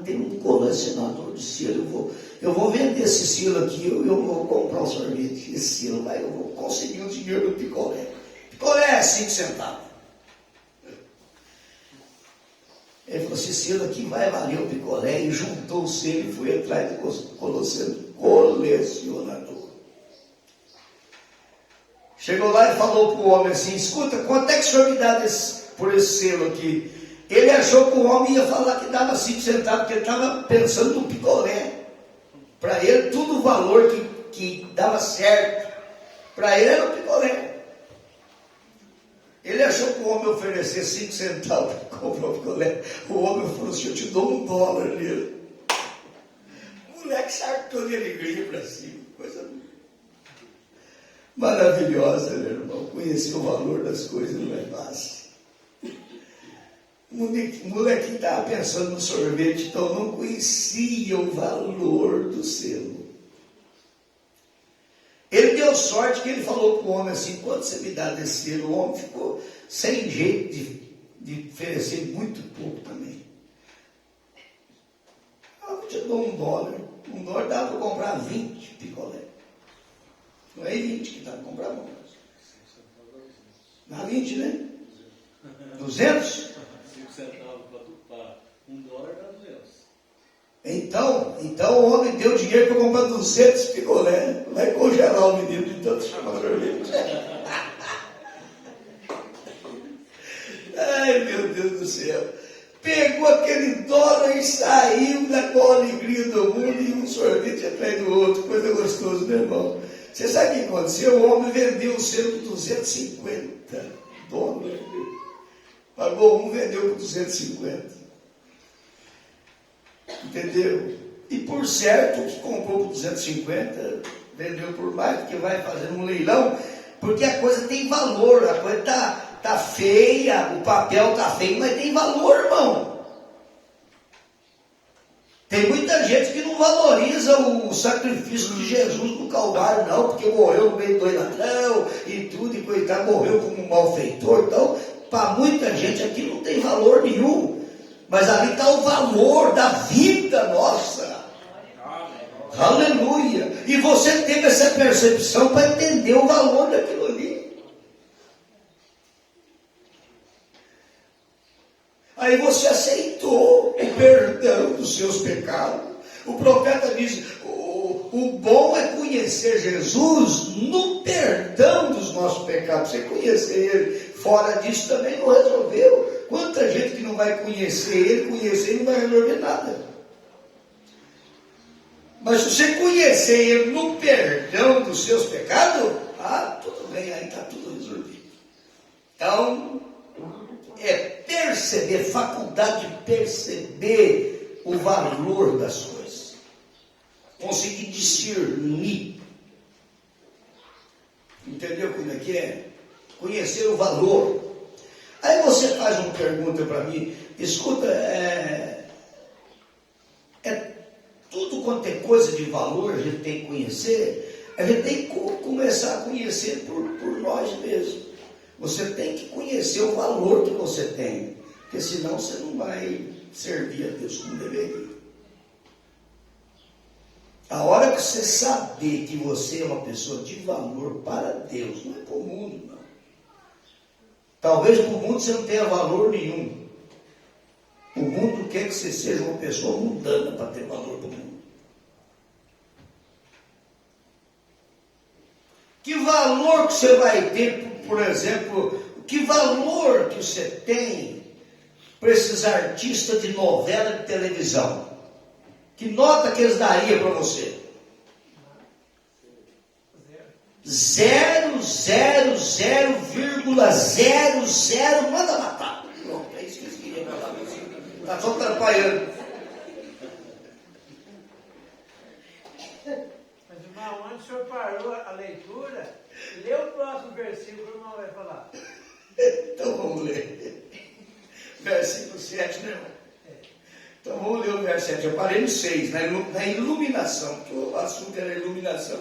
tem um colecionador de selo, eu vou vender esse selo aqui, eu vou comprar um sorvete, esse selo, aí eu vou conseguir o dinheiro do picolé. Picolé é 5 centavos. Ele esse selo aqui vai valer o picolé, e juntou o selo e foi atrás do colecionador. Chegou lá e falou para o homem assim: escuta, quanto é que o senhor me dá por esse selo aqui? Ele achou que o homem ia falar que dava 5 centavos, porque ele estava pensando no picolé. Para ele, tudo o valor que dava certo, para ele era o picolé. Ele achou que o homem oferecer 5 centavos para comprar o picolé. O homem falou assim: eu te dou $1 nele. O moleque sartou de alegria para cima. Coisa maravilhosa, meu irmão. Conhecer o valor das coisas não é fácil. O moleque estava pensando no sorvete, então não conhecia o valor do selo. Ele deu sorte que ele falou para o homem assim: quanto você me dá desse selo? O homem ficou sem jeito de oferecer muito pouco também. Eu te dou $1. $1 dá para comprar 20 picolé. Não é 20 que dá para comprar, não. Dá 20, né? 200? 5 centavos para $1 dá 200. Então o homem deu dinheiro para comprar 200 picolé. Vai congelar o menino de tanto chamar sorvete. Ai, meu Deus do céu. Pegou aquele dólar e saiu com a alegria do mundo, e um sorvete atrás do outro. Coisa gostosa, meu irmão. Você sabe o que aconteceu? O homem vendeu o selo por $250. Pagou um, vendeu por 250. Entendeu? E por certo, que comprou por 250, vendeu por mais, porque vai fazer um leilão, porque a coisa tem valor, a coisa tá feia, o papel tá feio, mas tem valor, irmão. Tem muita gente que não valoriza o sacrifício de Jesus no Calvário, não, porque morreu no meio do ladrão e tudo, e coitado, morreu como um malfeitor. Então, para muita gente aqui não tem valor nenhum. Mas ali está o valor da vida nossa. Aleluia. E você teve essa percepção para entender o valor daquilo ali. Aí você aceitou o perdão dos seus pecados. O profeta diz: o bom é conhecer Jesus no perdão dos nossos pecados. Você conhecer Ele fora disso também não resolveu. Quanta gente que não vai conhecer Ele não vai resolver nada. Mas se você conhecer Ele no perdão dos seus pecados, tudo bem, aí está tudo resolvido. Então, é perceber, faculdade de perceber o valor das coisas. Conseguir discernir. Entendeu como é que é? Conhecer o valor. Aí você faz uma pergunta para mim: escuta, tudo quanto é coisa de valor a gente tem que conhecer, a gente tem que começar a conhecer por nós mesmos. Você tem que conhecer o valor que você tem, porque senão você não vai servir a Deus como deveria. A hora que você saber que você é uma pessoa de valor para Deus, não é para o mundo, não. Talvez para o mundo você não tenha valor nenhum. O mundo quer que você seja uma pessoa mundana para ter valor para o mundo. Que valor que você vai ter, por exemplo, que valor que você tem para esses artistas de novela de televisão? Que nota que eles dariam para você? 0,00, manda matar. Pronto, é isso que eles queriam falar. Está só atrapalhando. Mas, irmão, onde o senhor parou a leitura, lê o próximo versículo que o irmão vai falar. Então vamos ler. Versículo 7, né, irmão? Então vamos ler o verso 7. Eu parei no 6, na iluminação, porque o assunto era iluminação.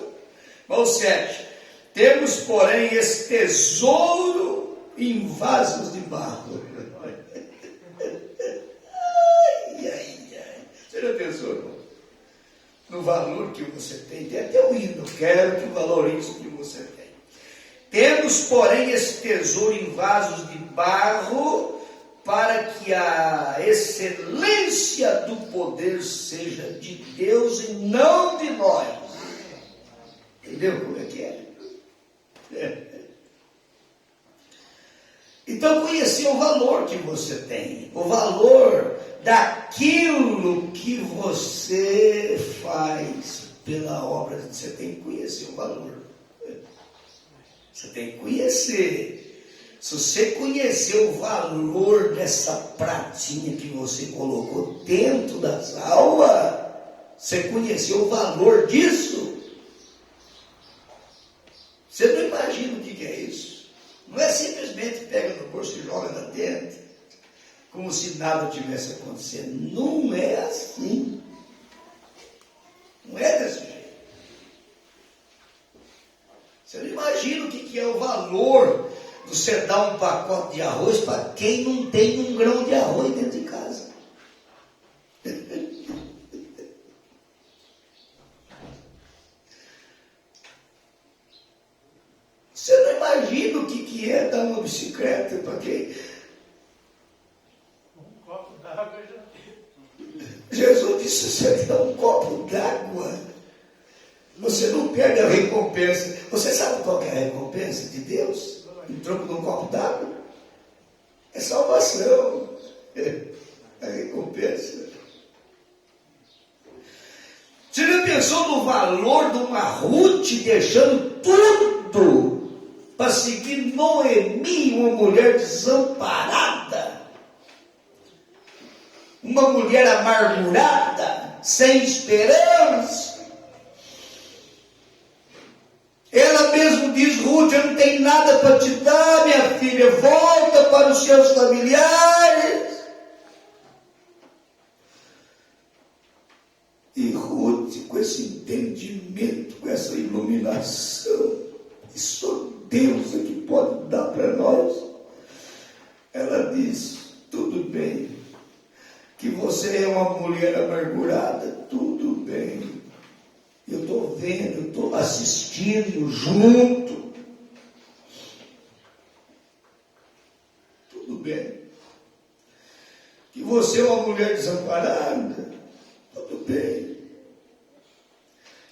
Mas o 7. Temos, porém, esse tesouro em vasos de barro. Você já pensou, irmão? No valor que você tem? Tem até o hino: quero que valorize o que você tem. Temos, porém, esse tesouro em vasos de barro para que a excelência do poder seja de Deus e não de nós. Entendeu como é que é? Então, conhecer o valor que você tem, o valor daquilo que você faz pela obra. Você tem que conhecer o valor. Você tem que conhecer. Se você conhecer o valor dessa pratinha que você colocou dentro das aulas, você conheceu o valor disso, você não imagina o que é isso. Não é simplesmente pega no bolso e joga lá dentro, como se nada tivesse acontecendo. Não é assim. Não é desse jeito. Você não imagina o que é o valor de você dar um pacote de arroz para quem não tem um grão de arroz dentro de casa. Você não imagina o que é dar uma bicicleta para quem... Um copo d'água já. Jesus disse, você dá um copo d'água, você não perde a recompensa. Você sabe qual que é a recompensa de Deus? Em troco de um copo d'água? É salvação. A recompensa. Você já pensou no valor de uma Ruth deixando tudo para seguir Noemi, uma mulher desamparada? Uma mulher amargurada, sem esperança. Ela mesmo diz, Ruth, eu não tenho nada para te dar, minha filha, volta para os seus familiares. E Ruth, com esse entendimento, com essa iluminação, e só Deus é que pode dar para nós, ela diz, tudo bem, que você é uma mulher amargurada, tudo bem. Eu estou vendo, eu estou assistindo junto. Tudo bem. Que você é uma mulher desamparada, tudo bem.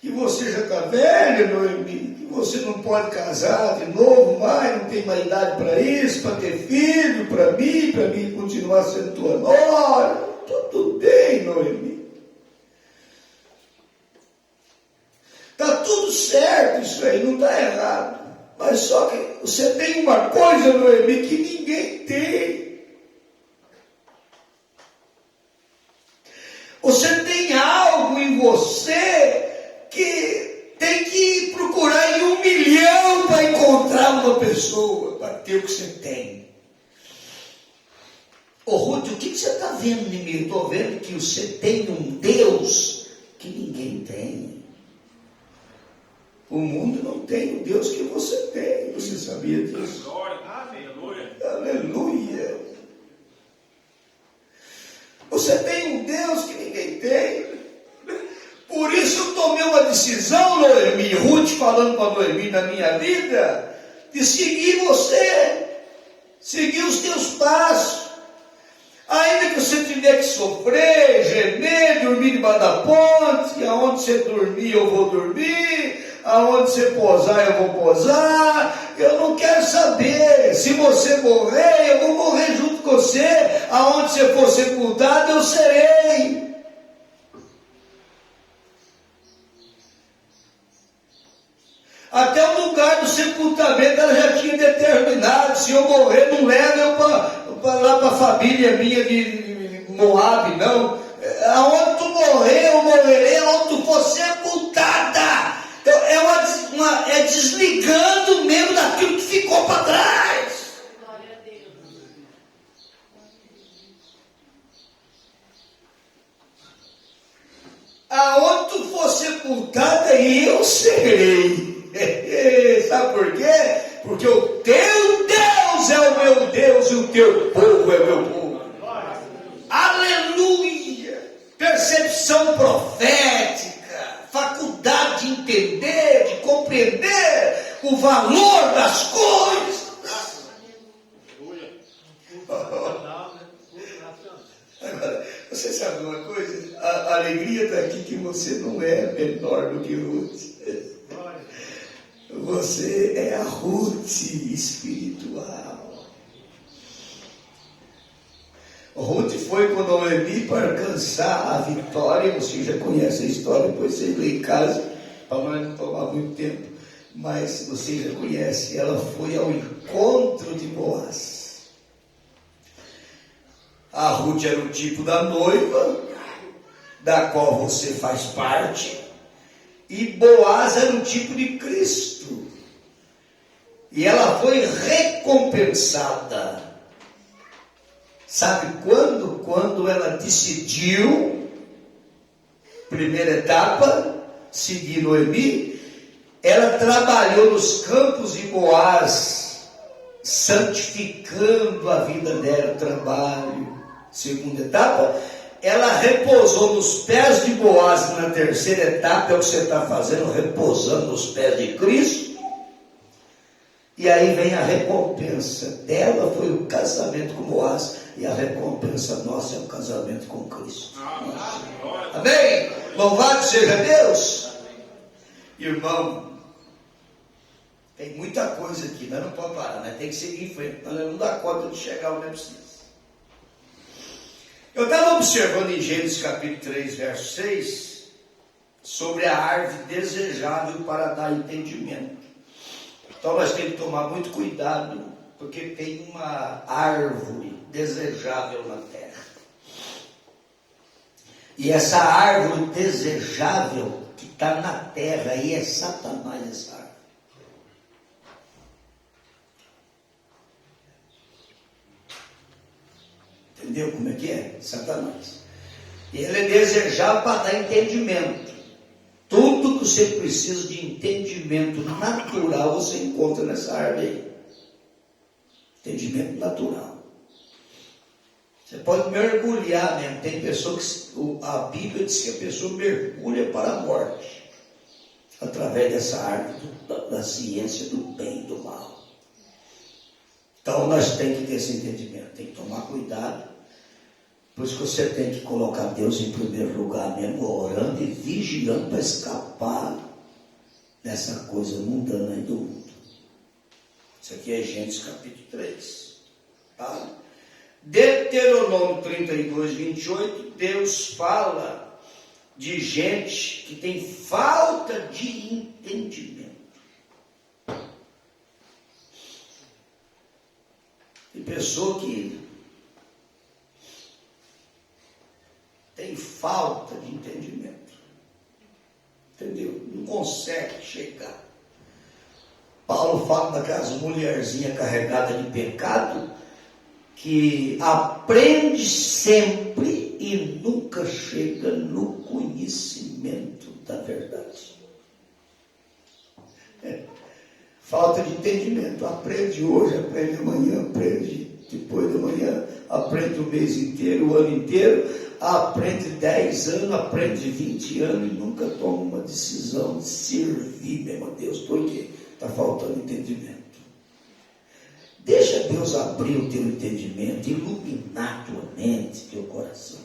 Que você já está velha, Noemi, que você não pode casar de novo mais, não tem mais idade para isso, para ter filho, para mim continuar sendo tua nora. Tudo bem, Noemi. Está tudo certo isso aí, não está errado. Mas só que você tem uma coisa, Noemi, que ninguém tem. Você tem algo em você que tem que procurar em 1 milhão para encontrar uma pessoa, para ter o que você tem. Ô Ruth, o que você está vendo em mim? Eu estou vendo que você tem um Deus que ninguém tem. O mundo não tem o Deus que você tem. Você sabia disso? Glória, aleluia. Aleluia. Você tem um Deus que ninguém tem. Por isso eu tomei uma decisão, Noemi, Ruth falando para Noemi na minha vida, de seguir você, seguir os teus passos. Ainda que você tiver que sofrer, gemer, dormir debaixo da ponte, aonde você dormir eu vou dormir, aonde você posar eu vou posar, eu não quero saber. Se você morrer, eu vou morrer junto com você, aonde você for sepultado eu serei. Até o lugar do sepultamento ela já tinha determinado. Se eu morrer, não leva eu para lá para a família minha de Moab, não. Aonde tu morrer, eu morrerei, aonde tu for sepultada. Então, é desligando mesmo daquilo que ficou para trás. Glória a Deus. Aonde tu for sepultada, eu serei. Sabe por quê? Porque o teu Deus é o meu Deus e o teu povo é o meu povo. Aleluia! Percepção profética, faculdade de entender, de compreender o valor das coisas. alegria está aqui que você não é menor do que Ruth. Você é a Ruth espiritual. Ruth foi com Noemi para alcançar a vitória. Você já conhece a história, depois você lê em casa, para nós não tomar muito tempo. Mas você já conhece, ela foi ao encontro de Boaz. A Ruth era o tipo da noiva, da qual você faz parte, e Boaz era o tipo de Cristo. E ela foi recompensada. Sabe quando? Quando ela decidiu, primeira etapa, seguir Noemi, ela trabalhou nos campos de Boaz, santificando a vida dela, o trabalho. Segunda etapa, ela repousou nos pés de Boaz. Na terceira etapa é o que você está fazendo, repousando nos pés de Cristo. E aí vem a recompensa dela, foi o casamento com Boaz, e a recompensa nossa é o casamento com Cristo. Amém? Louvado seja Deus. Irmão, tem muita coisa aqui, nós não podemos parar, nós temos que seguir em frente, nós não dá conta de chegar onde é preciso. Eu estava observando em Gênesis capítulo 3, verso 6, sobre a árvore desejável para dar entendimento. Então nós temos que tomar muito cuidado, porque tem uma árvore desejável na terra. E essa árvore desejável que está na terra aí é Satanás, essa árvore. Entendeu como é que é? Satanás. E ele é desejável para dar entendimento. Tudo que você precisa de entendimento natural, você encontra nessa árvore aí. Entendimento natural. Você pode mergulhar mesmo. Tem pessoa que a Bíblia diz que a pessoa mergulha para a morte, através dessa árvore da ciência do bem e do mal. Então nós temos que ter esse entendimento, tem que tomar cuidado. Por isso que você tem que colocar Deus em primeiro lugar mesmo, orando e vigiando para escapar dessa coisa mundana aí do mundo. Isso aqui é Gênesis capítulo 3. Tá? Deuteronômio 32, 28, Deus fala de gente que tem falta de entendimento. Tem pessoa que tem falta de entendimento. Entendeu? Não consegue chegar. Paulo fala daquelas mulherzinhas carregadas de pecado, que aprende sempre e nunca chega no conhecimento da verdade. Falta de entendimento. Aprende hoje, aprende amanhã, aprende depois de amanhã, aprende o mês inteiro, o ano inteiro, aprende 10 anos, aprende 20 anos e nunca toma uma decisão de servir mesmo a Deus. Por quê? Está faltando entendimento. Deixa Deus abrir o teu entendimento, iluminar tua mente, teu coração.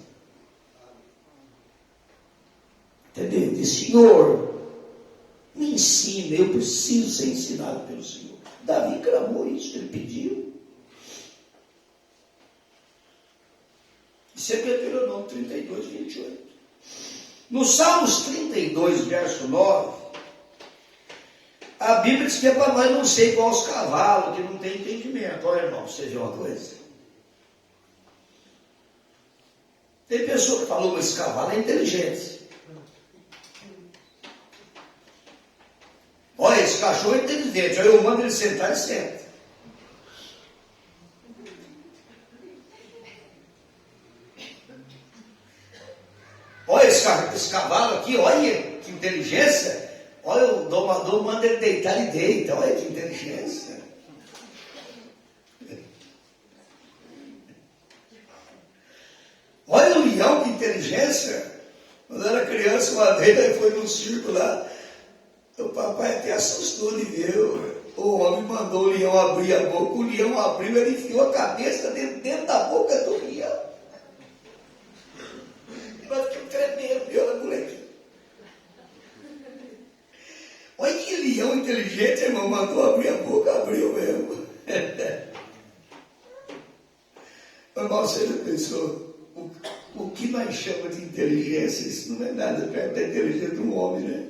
Entendeu? Diz: Senhor, me ensina, eu preciso ser ensinado pelo Senhor. Davi clamou isso, ele pediu. Isso é Deuteronômio 32, 28. No Salmos 32, verso 9, a Bíblia diz que é para nós não ser igual aos cavalos, que não tem entendimento. Olha, irmão, você vê uma coisa. Tem pessoa que falou que esse cavalo é inteligente. Olha, esse cachorro é inteligente. Aí eu mando ele sentar e senta. Olha esse cavalo aqui, olha que inteligência. Olha, o domador manda ele deitar e deita. Olha que inteligência. Olha o leão, que inteligência. Quando eu era criança, uma vez ele foi num circo lá. O papai até assustou de ver. O homem mandou o leão abrir a boca. O leão abriu, ele enfiou a cabeça dentro da boca do leão. Nós ficamos tremendo. espião inteligente, irmão, mandou abrir a boca, abriu mesmo. Irmão, você já pensou? O que nós chamamos de inteligência? Isso não é nada perto da inteligência de um homem, né?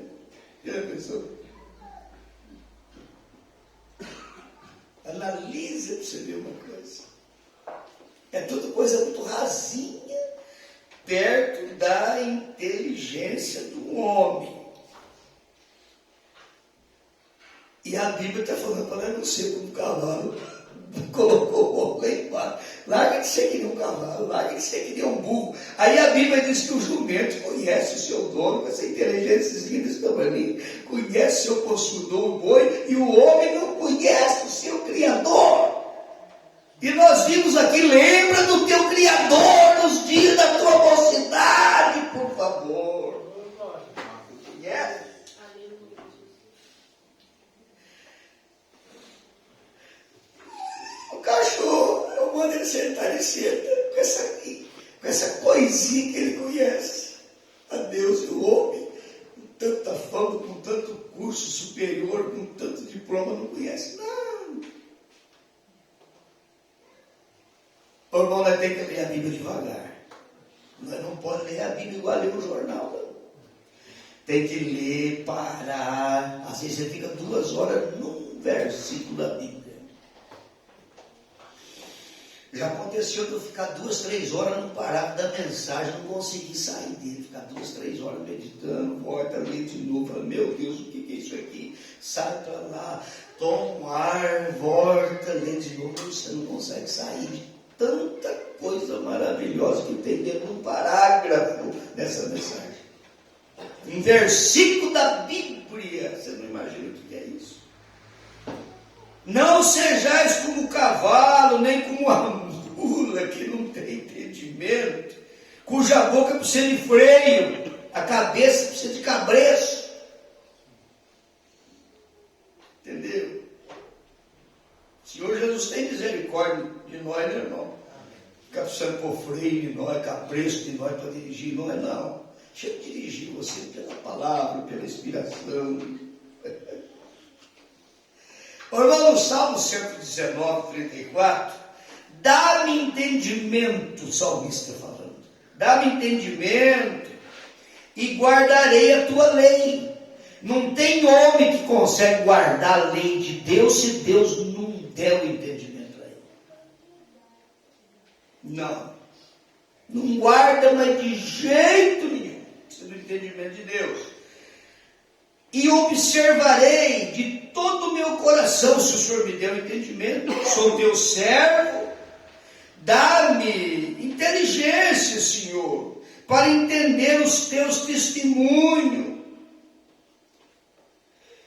Já pensou? Analisa para você ver uma coisa. É tudo coisa muito rasinha perto da inteligência do homem. E a Bíblia está falando para não ser como um cavalo. Colocou o homem lá embaixo. Larga de ser que nem um cavalo, larga de ser que nem um burro. Aí a Bíblia diz que o jumento conhece o seu dono, com essa inteligência desse tamanho, conhece o seu possuidor, o boi, e o homem não conhece o seu Criador. E nós vimos aqui, lembra do teu Criador nos dias da tua mocidade, por favor. Conhece? O cachorro, eu mando ele sentar, ele senta com essa coisinha que ele conhece. A Deus e o homem, com tanta fama, com tanto curso superior, com tanto diploma, não conhece nada. O irmão, nós temos que ler a Bíblia devagar. Nós não podemos ler a Bíblia igual a ler um jornal, não. Tem que ler, parar. Às vezes você fica 2 horas num versículo da Bíblia. Já aconteceu de eu ficar 2, 3 horas no parágrafo da mensagem, não consegui sair dele, ficar 2, 3 horas meditando, volta, lê de novo, fala, meu Deus, o que é isso aqui? Sai para lá, toma um ar, volta, lê de novo, você não consegue sair de tanta coisa maravilhosa que tem dentro de um parágrafo dessa mensagem. Um versículo da Bíblia, você não imagina o que é isso. Não sejais como o cavalo, nem como a mula que não tem entendimento, cuja boca precisa de freio, a cabeça precisa de cabresto. Entendeu? O Senhor Jesus tem misericórdia de nós, né, irmão? Fica precisando pôr freio em nós, cabresto em nós para dirigir, não é não. Deixa eu dirigir você pela palavra, pela inspiração. Irmão, no Salmo 119, 34, dá-me entendimento, o salmista falando, dá-me entendimento e guardarei a tua lei. Não tem homem que consegue guardar a lei de Deus se Deus não der o entendimento a ele. Não guarda, mas de jeito nenhum, precisa do entendimento de Deus. E observarei de todo o meu coração, se o Senhor me deu entendimento, sou teu servo, dá-me inteligência, Senhor, para entender os teus testemunhos.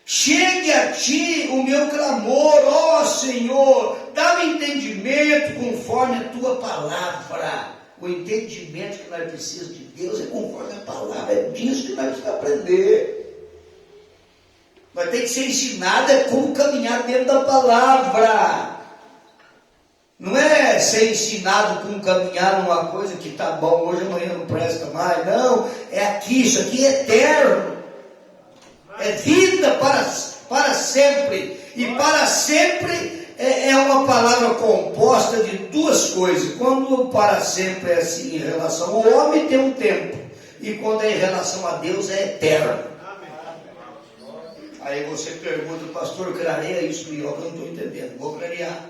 Chegue a ti o meu clamor, ó Senhor, dá-me entendimento conforme a tua palavra. O entendimento que nós precisamos de Deus é conforme a palavra, é disso que nós precisamos aprender. Vai ter que ser ensinado é como caminhar dentro da palavra. Não é ser ensinado como caminhar numa coisa que está bom, hoje amanhã não presta mais. Não, é aqui, isso aqui é eterno. É vida para sempre. E para sempre é uma palavra composta de 2 coisas. Quando o para sempre é assim em relação ao homem, tem um tempo. E quando é em relação a Deus, é eterno. Aí você pergunta, pastor, clareia isso, eu não estou entendendo, vou clarear.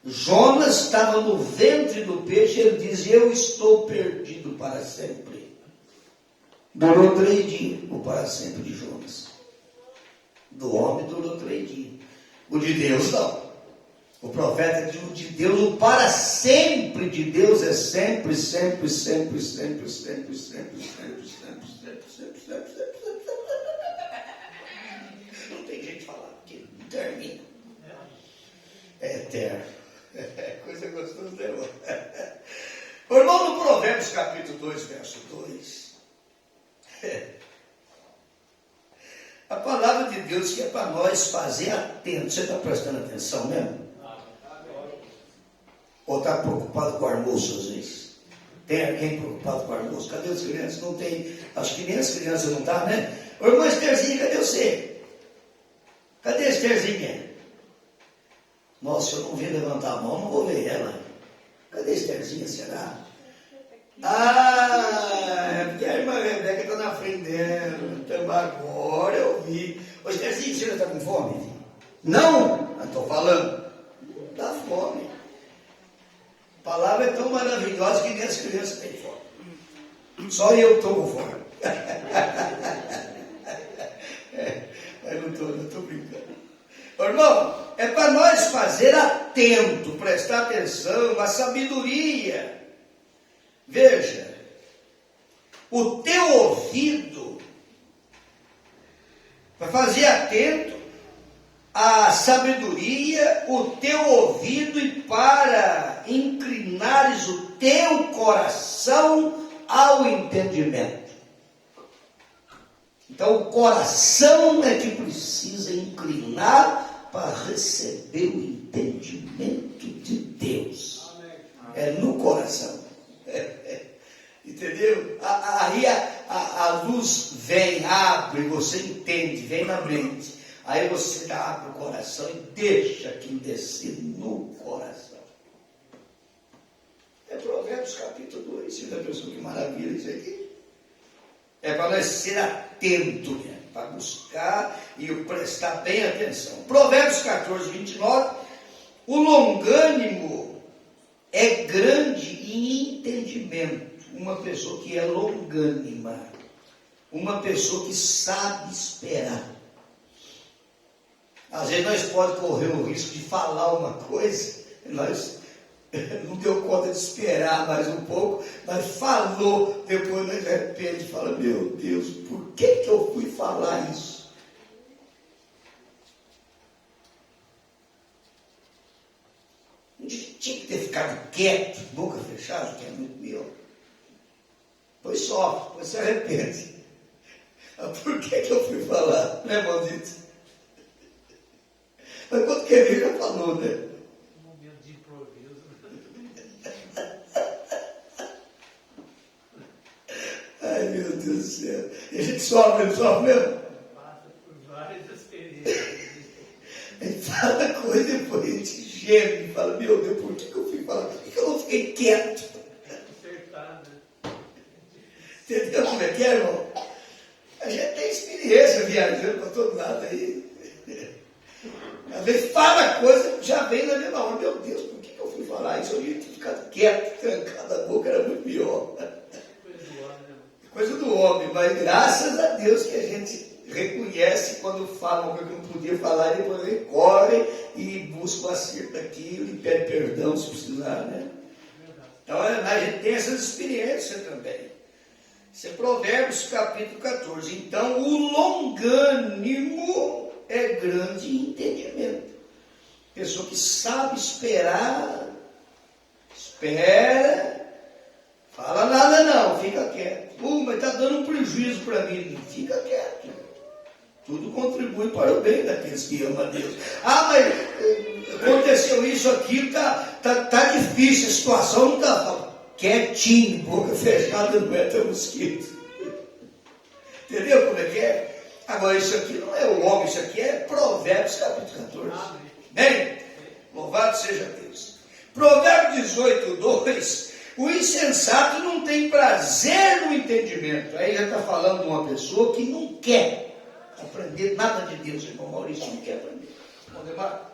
Jonas estava no ventre do peixe, ele diz, eu estou perdido para sempre. Durou 3 dias, o para sempre de Jonas. Do homem durou 3 dias. O de Deus não. O profeta diz, o de Deus, o para sempre de Deus é sempre, sempre, sempre, sempre, sempre, sempre, sempre, sempre, sempre, sempre, sempre, sempre. Não tem jeito de falar, porque não termina. É eterno. Coisa gostosa, né, irmão? O irmão, no Provérbios capítulo 2, verso 2. A palavra de Deus que é para nós fazer atento. Você está prestando atenção mesmo? Ou está preocupado com o almoço às vezes? Tem alguém preocupado com o almoço? Cadê as crianças? Não tem. Acho que nem as crianças não estão, né? Ô irmã Estherzinha, cadê você? Cadê a Estherzinha? Nossa, eu não vi levantar a mão, não vou ver ela. Cadê a Estherzinha, será? Ah, é porque a irmã Rebeca está na frente dela. Então agora eu vi. Ô Estherzinha, você está com fome? Não? Eu estou falando. Não dá fome. A palavra é tão maravilhosa que nem as crianças têm fome. Só eu estou com fome. Mas não estou brincando. Irmão, é para nós fazer atento, prestar atenção, a sabedoria. Veja, o teu ouvido, para fazer atento à sabedoria, o teu ouvido e para inclinares o teu coração ao entendimento. Então o coração é que precisa inclinar para receber o entendimento de Deus. É no coração. Entendeu? Aí a luz vem, abre, você entende, vem na mente. Aí você abre o coração e deixa aquilo descer no coração. É Provérbios capítulo 2. Você já pensou que maravilha isso aqui? É para nós ser atentos, né? Para buscar e prestar bem atenção. Provérbios 14, 29. O longânimo é grande em entendimento. Uma pessoa que é longânima. Uma pessoa que sabe esperar. Às vezes nós podemos correr o risco de falar uma coisa, nós não deu conta de esperar mais um pouco, mas falou, depois nós de repente fala, meu Deus, por que eu fui falar isso? A gente tinha que ter ficado quieto, boca fechada, que é muito pior. Pois sofre, depois se arrepende. Mas por que eu fui falar, né, maldito? Mas quando quer ver, já falou, né? Momento de improviso. Ai, meu Deus do céu. E a gente sofre mesmo? Passa por várias experiências. A gente fala coisa e depois a gente geme e fala, meu Deus, por que eu fui falar? Por que eu não fiquei quieto? Acertar, né? Entendeu como é que é, irmão? A gente tem experiência viajando para todo lado aí. Às vezes fala coisa, já vem na mesma hora. Meu Deus, por que eu fui falar isso? Eu ia ter ficado quieto, trancado a boca, era muito pior. Coisa do homem, né? Coisa do homem, mas graças a Deus que a gente reconhece quando fala uma coisa que não podia falar, e depois ele corre e busca o acerto daquilo e pede perdão se precisar, né? Então a gente tem essas experiências também. Isso é Provérbios capítulo 14. Então o longânimo é grande em entendimento. Pessoa que sabe esperar, espera, fala nada não, fica quieto. Mas está dando um prejuízo para mim, fica quieto. Tudo contribui para o bem daqueles que amam a Deus. Mas aconteceu isso, aquilo, tá difícil, a situação não está quietinho, boca fechada, não é tão mosquito. Entendeu como é que é? Agora, isso aqui não é o homem, isso aqui é Provérbios capítulo 14. Bem, louvado seja Deus. Provérbios 18, 2. O insensato não tem prazer no entendimento. Aí já está falando de uma pessoa que não quer aprender nada de Deus. Irmão Maurício não quer aprender. Valdemar,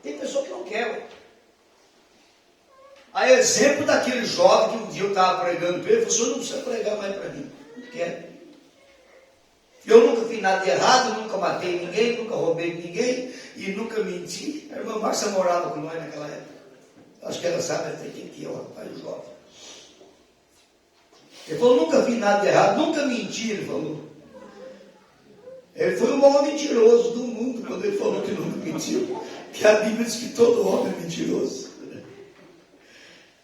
tem pessoa que não quer. Ué. A exemplo daquele jovem que um dia eu estava pregando para ele, ele falou, o senhor não precisa pregar mais para mim. Não quer. Eu nunca fiz nada de errado, nunca matei ninguém, nunca roubei ninguém e nunca menti. A irmã Márcia morava com nós naquela época. Acho que ela sabe até quem que é o rapaz jovem. Ele falou, nunca fiz nada de errado, nunca menti, ele falou. Ele foi o maior mentiroso do mundo quando ele falou que nunca mentiu. Que a Bíblia diz que todo homem é mentiroso.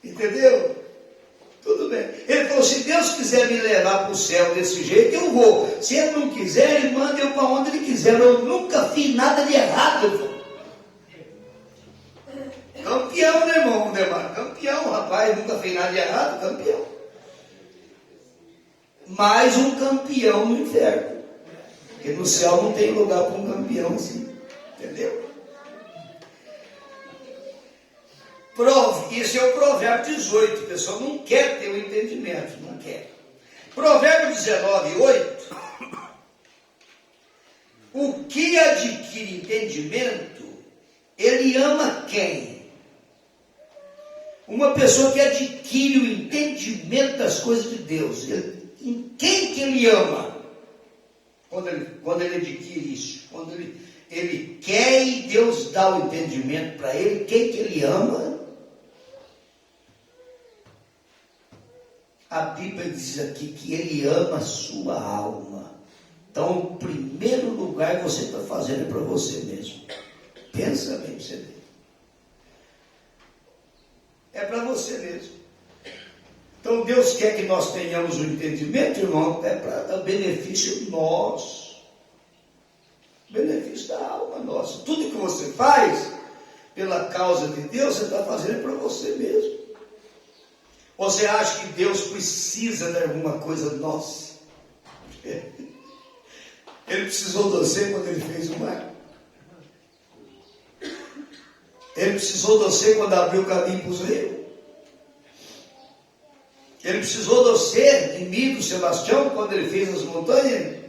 Entendeu? Tudo bem. Ele falou, se Deus quiser me levar para o céu desse jeito, eu vou. Se Ele não quiser, Ele manda eu para onde Ele quiser. Eu nunca fiz nada de errado. Ele falou. Campeão, né, irmão? Valdemar? Campeão, rapaz. Nunca fez nada de errado, campeão. Mais um campeão no inferno. Porque no céu não tem lugar para um campeão assim. Entendeu? Isso é o provérbio 18. A pessoa não quer ter o entendimento, não quer. Provérbio 19, 8. O que adquire entendimento, ele ama quem? Uma pessoa que adquire o entendimento das coisas de Deus. Em quem que ele ama? Quando ele adquire isso. Quando ele quer e Deus dá o entendimento para ele. Quem que ele ama? A Bíblia diz aqui que ele ama a sua alma. Então, o primeiro lugar que você está fazendo é para você mesmo. Pensa bem para você ver. É para você mesmo. Então, Deus quer que nós tenhamos o entendimento, irmão, é para benefício nosso. Benefício da alma nossa. Tudo que você faz pela causa de Deus, você está fazendo para você mesmo. Ou você acha que Deus precisa de alguma coisa nossa? Ele precisou de você quando ele fez o mar. Ele precisou de você quando abriu o caminho para os rios. Ele precisou de você, de mim, do Sebastião, quando ele fez as montanhas.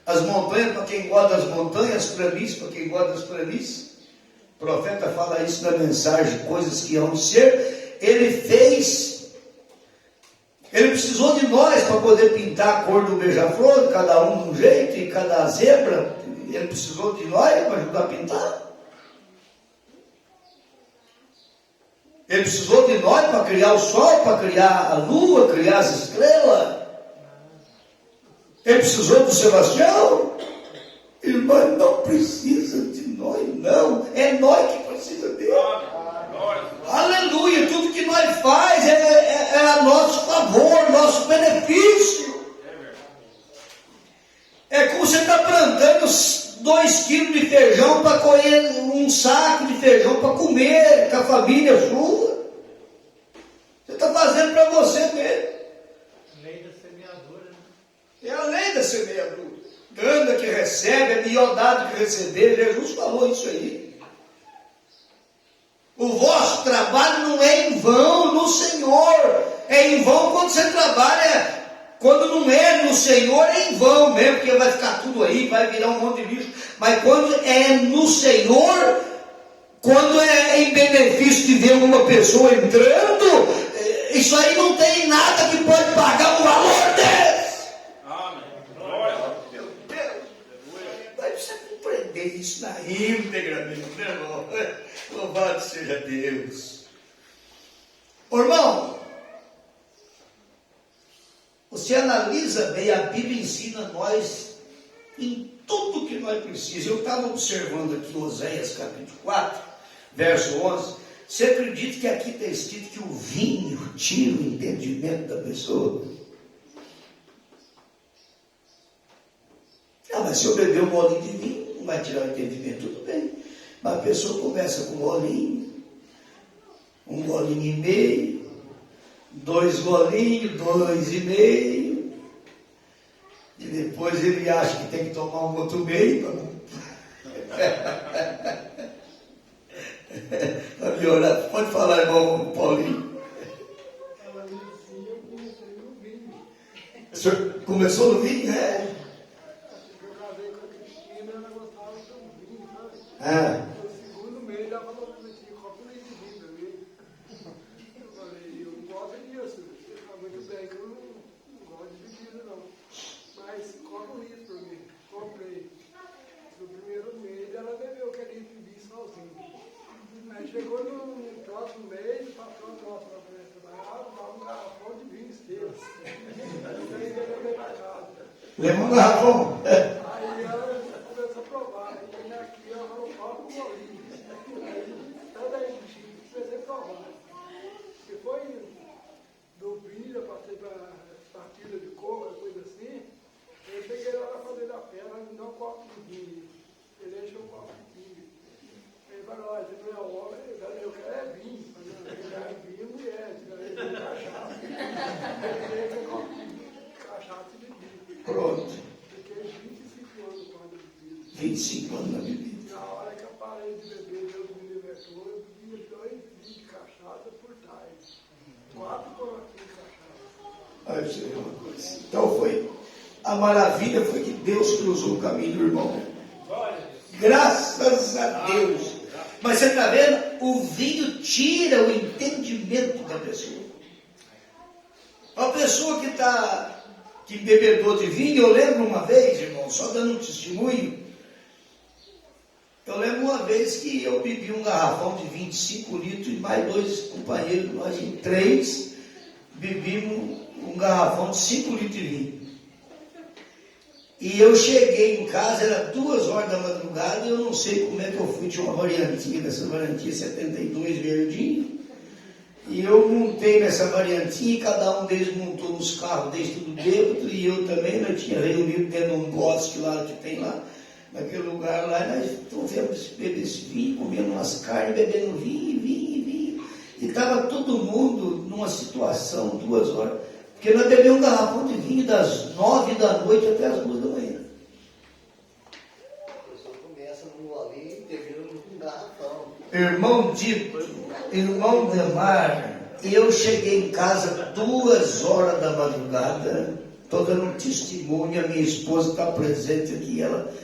As montanhas, para quem gosta das montanhas, as planícies, para quem gosta das planícies. O profeta fala isso na mensagem, coisas que hão de ser. Ele precisou de nós para poder pintar a cor do beija-flor, cada um de um jeito, e cada zebra. Ele precisou de nós para ajudar a pintar. Ele precisou de nós para criar o sol, para criar a lua, criar as estrelas. Ele precisou do Sebastião. Irmão, não precisa de nós, não. É nós que precisa dele. Aleluia, tudo que nós faz é a nosso favor, nosso benefício. É como você está plantando 2 quilos de feijão para colher um saco de feijão para comer com a família sua. Você está fazendo para você mesmo. Lei da semeadura, né? É a lei da semeadura. Dando que recebe, é melhor dado que receber. Jesus falou isso aí. O vosso trabalho não é em vão no Senhor. É em vão quando você trabalha. Quando não é no Senhor, é em vão mesmo, porque vai ficar tudo aí, vai virar um monte de lixo. Mas quando é no Senhor, quando é em benefício de ver uma pessoa entrando, isso aí não tem nada que pode pagar o valor desse. Amém. Glória. Meu Deus. Vai você compreender isso na íntegra, meu irmão. Louvado seja Deus. Ô, irmão, você analisa bem, a Bíblia ensina nós em tudo que nós precisamos. Eu estava observando aqui Oséias capítulo 4, verso 11. Você acredita que aqui está escrito que o vinho tira o entendimento da pessoa? Ah, mas se eu beber um golinho de vinho, não vai tirar o entendimento, tudo bem. Mas a pessoa começa com um golinho e meio, 2 golinhos, 2,5, e depois ele acha que tem que tomar um outro meio para melhorar. Pode falar, irmão Paulinho. O senhor começou no vinho, é? Eu casei com a Cristina, ela gostava do vinho, sabe? Ah. No segundo mês, ela falou para mim, copo de vinho para mim. Eu falei, eu não gosto disso. Você está muito bem, que eu não gosto de bebida, não. Mas copo litro para mim. Comprei. No primeiro mês, ela bebeu aquele litro de vinho sozinha. Aí chegou no próximo mês, passou a próxima vez. Vamos um garrafão de vinho esteira. Aí ele bebeu para casa. Leva um garrafão. Aí ela começou a provar. E aqui ela falou, copo um golinho. Aí, toda aí, comecei a provar. E foi do vinho, eu passei para partida de coco, coisa assim. Eu cheguei lá na fazer da fé, ela me deu um copo de vinho. Ele encheu um copo de vinho. Ele falou, olha, você não é homem, eu quero é vinho. Eu quero vinho e mulher, eu quero cachaça. Ele encheu um copo de cachaça e de vinho. Pronto. Fiquei 25 anos quando eu bebi. 25 anos na bebida. Na hora você ver uma coisa. Então a maravilha foi que Deus cruzou o caminho do irmão. Graças a Deus. Mas você está vendo? O vinho tira o entendimento da pessoa. A pessoa que bebedou de vinho, eu lembro uma vez, irmão, só dando um testemunho, eu lembro uma vez que eu bebi um garrafão de 25 litros e mais 2 companheiros, nós em 3, bebimos um garrafão de 5 litros de vinho. E eu cheguei em casa, era 2 horas da madrugada, e eu não sei como é que eu fui, tinha uma variantinha, dessa variantinha 72 verdinho, e eu montei nessa variantinha, e cada um deles montou nos carros deles tudo bêbado, e eu também, nós tinha reunido dentro de um bosque lá que tem lá, naquele lugar lá, nós vamos beber esse vinho, comendo umas carnes, bebendo vinho, e estava todo mundo numa situação, 2 horas, porque nós bebemos um garrafão de vinho das 9 da noite até as 2 da manhã. A pessoa começa num golinho e termina num garrafão. Irmão Dito, irmão Demar, eu cheguei em casa 2 horas da madrugada, estou dando um testemunho, a minha esposa está presente aqui, ela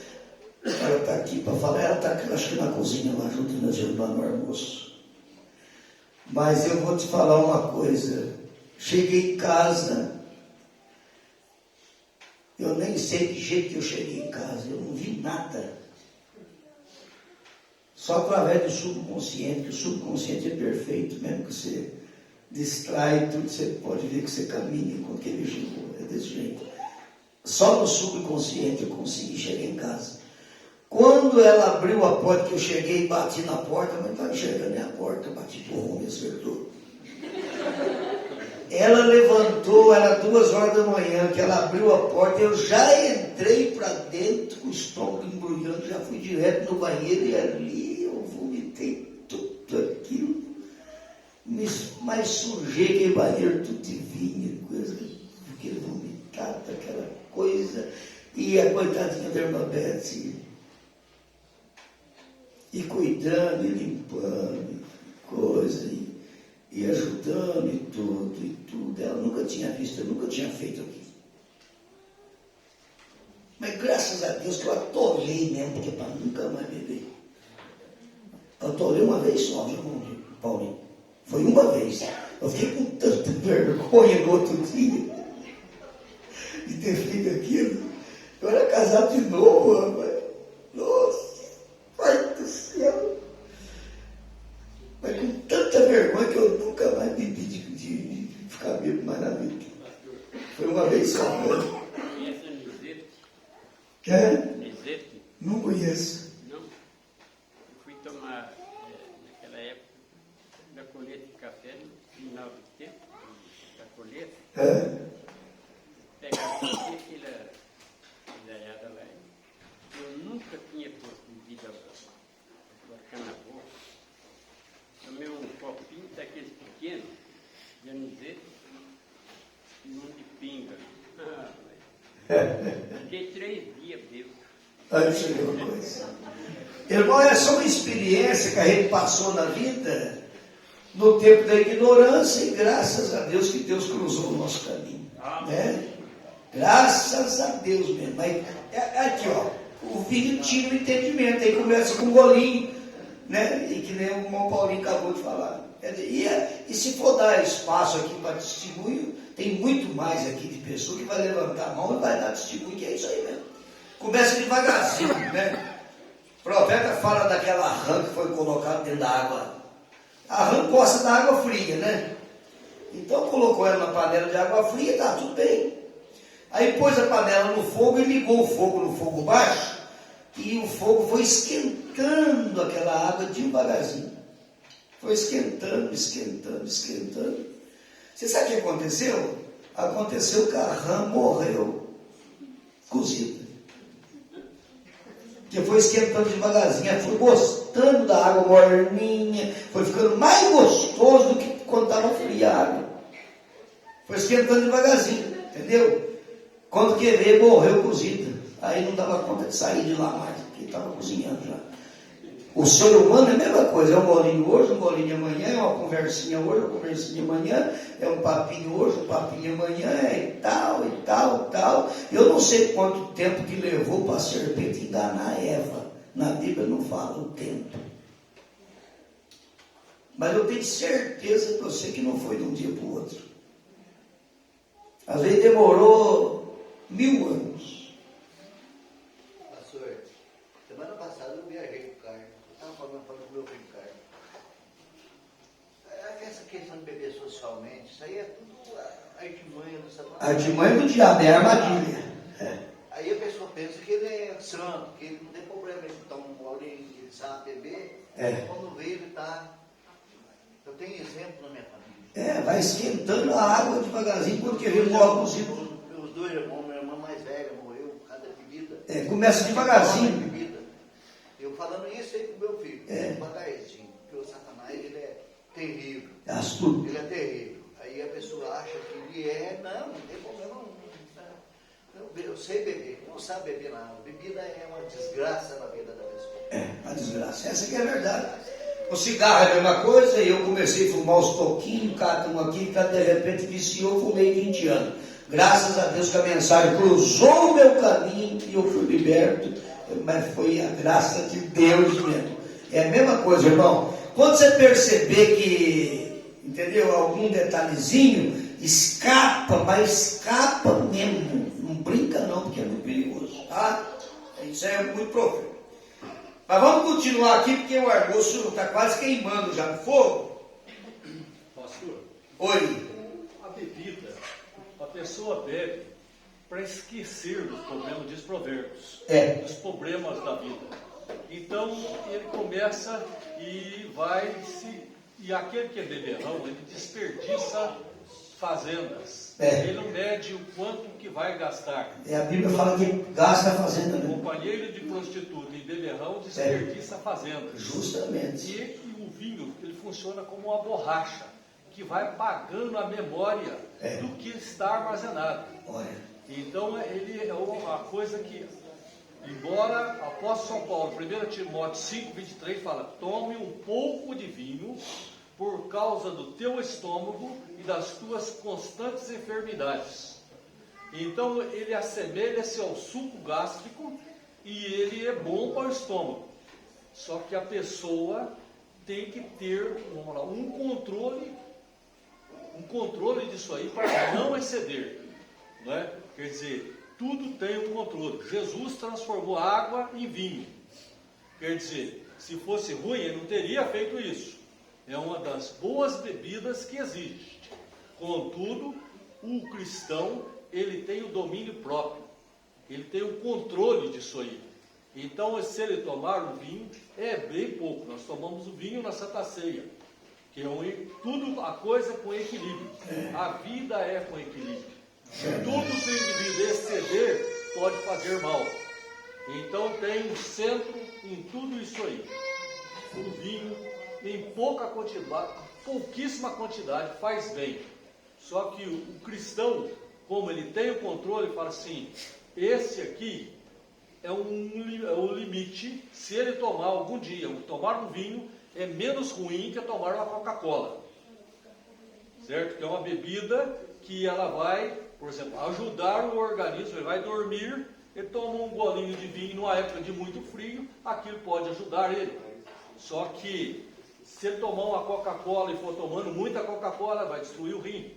está aqui para falar, ela está acho que na cozinha lá, ajudando a ajudar no almoço. Mas eu vou te falar uma coisa. Cheguei em casa, eu nem sei que jeito que eu cheguei em casa, eu não vi nada. Só através do subconsciente, que o subconsciente é perfeito, mesmo que você distrai tudo, você pode ver que você caminha enquanto ele chegou, é desse jeito. Só no subconsciente eu consegui chegar em casa. Quando ela abriu a porta, que eu cheguei e bati na porta, mas não estava enxergando nem a porta, bati por rumo e acertou. Ela levantou, era 2 horas da manhã, que ela abriu a porta, eu já entrei para dentro, com o estômago embrulhando, já fui direto no banheiro e ali eu vomitei tudo aquilo, mas sujei aquele banheiro tudo de vinho, coisa, aquele vomitado, aquela coisa, e a coitadinha da irmã Betsy, e cuidando, e limpando, coisa, e ajudando e tudo. Ela nunca tinha visto, eu nunca tinha feito aquilo. Mas graças a Deus que eu atolei mesmo, porque para nunca mais beber. Eu atolei uma vez só, viu, Paulinho? Foi uma vez. Eu fiquei com tanta vergonha no outro dia de ter feito aquilo. Eu era casado de novo, rapaz. Nossa, pai do céu. Mas com tanta vergonha que eu nunca mais bebi de ficar bêbado mais na vida. Foi uma vez só. Conhece a Nizete? É? Nizete? Não conheço. Não. Eu fui tomar, naquela época, da colheita de café, no final do tempo, da colheita. É. Pegava aquela ideiada lá. Eu nunca tinha posto bebida bacana na boca. Tomei um copinho daqueles pequenos, de anisete, e um de pinga. Fiquei 3 dias bêbado. Olha, deixa eu ver uma coisa. Irmão, essa é uma experiência que a gente passou na vida, no tempo da ignorância, e graças a Deus que Deus cruzou o nosso caminho. Né? Graças a Deus mesmo. Mas, aqui, ó, o vinho tira o entendimento, aí começa com um golinho, né? E que nem o irmão Paulinho acabou de falar. E se for dar espaço aqui para testemunho, tem muito mais aqui de pessoa que vai levantar a mão e vai dar testemunho, que é isso aí mesmo. Começa devagarzinho, né? O profeta fala daquela rã que foi colocada dentro da água. A rã gosta da água fria, né? Então colocou ela na panela de água fria, tá tudo bem. Aí pôs a panela no fogo e ligou o fogo no fogo baixo, e o fogo foi esquentando aquela água devagarzinho. Foi esquentando. Você sabe o que aconteceu? Aconteceu que a rã morreu cozida. Porque foi esquentando devagarzinho, foi gostando da água morninha, foi ficando mais gostoso do que quando estava fria a água. Foi esquentando devagarzinho, entendeu? Quando que veio, morreu cozida. Aí não dava conta de sair de lá mais, porque estava cozinhando já. O ser humano é a mesma coisa, é um golinho hoje, um golinho amanhã, é uma conversinha hoje, uma conversinha amanhã, é um papinho hoje, um papinho amanhã, e tal, e tal, e tal. Eu não sei quanto tempo que levou para a serpente enganar Eva. Na Bíblia não fala o tempo. Mas eu tenho certeza que eu sei que não foi de um dia para o outro. Às vezes demorou 1000 anos. Pastor, semana passada eu viajei com o Carlos. Eu estava falando com o meu filho Carlos. Essa questão de beber socialmente, isso aí é tudo artimanha do Satanás. Artimanha do diabo, é armadilha. Aí a pessoa pensa que ele é santo, que ele não tem problema, ele toma um golinho, ele sabe beber. Quando vê, ele está... Eu tenho exemplo na minha família. Vai esquentando a água devagarzinho, quando quer ver o gole cozido. Meus dois irmãos, minha irmã mais velha morreu por causa da bebida. Começa devagarzinho. Bebida. Eu falando isso aí pro meu filho, devagarzinho, porque o Satanás, ele é terrível. É astuto. Ele é terrível. Aí a pessoa acha que ele não tem problema não. Eu sei beber, não sabe beber nada. Bebida é uma desgraça na vida da pessoa. Uma desgraça. Essa que é a verdade. O cigarro é a mesma coisa, eu comecei a fumar os toquinhos, cada um aqui, de repente viciou, fumei 20 anos. Graças a Deus que a mensagem cruzou o meu caminho e eu fui liberto, mas foi a graça de Deus mesmo. É a mesma coisa, irmão. Quando você perceber que, entendeu, algum detalhezinho, escapa, mas escapa mesmo. Não brinca não, porque é muito perigoso, tá? Isso é muito profundo. Mas vamos continuar aqui, porque o almoço está quase queimando já no fogo. Pastor, Oi. a bebida, a pessoa bebe para esquecer dos problemas, diz Provérbios, dos problemas da vida. Então, ele começa e vai e aquele que é beberrão, ele desperdiça fazendas. Ele não mede o quanto que vai gastar. A Bíblia fala que gasta a fazenda, né? Companheiro de prostituta e beberrão desperdiça fazendas. Justamente. E o vinho, ele funciona como uma borracha, que vai apagando a memória do que está armazenado. Olha. Então, ele é uma coisa que, embora apóstolo São Paulo, 1 Timóteo 5:23, fala, tome um pouco de vinho por causa do teu estômago e das tuas constantes enfermidades. Então, ele assemelha-se ao suco gástrico e ele é bom para o estômago. Só que a pessoa tem que ter um controle disso aí para não exceder. Não é? Quer dizer, tudo tem um controle. Jesus transformou água em vinho. Quer dizer, se fosse ruim, ele não teria feito isso. É uma das boas bebidas que existe. Contudo, o cristão, ele tem o domínio próprio. Ele tem o controle disso aí. Então, se ele tomar o vinho, é bem pouco. Nós tomamos o vinho na Santa Ceia. Que é tudo, a coisa é com equilíbrio. A vida é com equilíbrio. Tudo que o indivíduo exceder pode fazer mal. Então, tem um centro em tudo isso aí. O vinho, em pouquíssima quantidade, faz bem. Só que o cristão, como ele tem o controle, fala assim, esse aqui é o limite. Se ele tomar algum dia, tomar um vinho, é menos ruim que tomar uma Coca-Cola. Certo? Que é uma bebida que ela vai, por exemplo, ajudar o organismo. Ele vai dormir, ele toma um golinho de vinho numa época de muito frio, aquilo pode ajudar ele. Só que se ele tomar uma Coca-Cola e for tomando muita Coca-Cola, vai destruir o rim.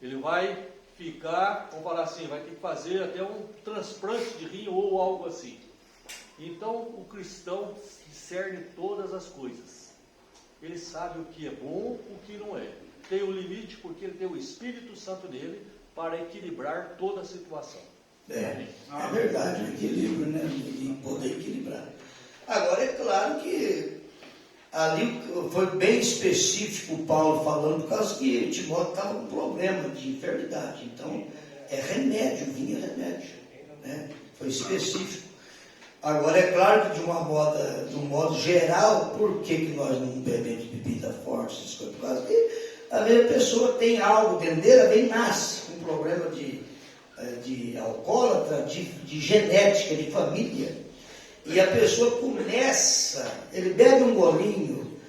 Ele vai ficar, vamos falar assim, vai ter que fazer até um transplante de rim ou algo assim. Então, o cristão discerne todas as coisas. Ele sabe o que é bom, o que não é. Tem um limite porque ele tem o Espírito Santo nele para equilibrar toda a situação. É verdade, o equilíbrio, né? E poder equilibrar. Agora, é claro que ali foi bem específico o Paulo falando, por causa que Timóteo estava com problema de enfermidade. Então, é remédio, vinho é remédio. Né? Foi específico. Agora, é claro que de um modo geral, por que nós não bebemos bebida forte, essas coisas? Por causa que a pessoa tem algo dentro dela, bem nasce com problema de alcoólatra, de genética, de família. E a pessoa começa, ele bebe um golinho,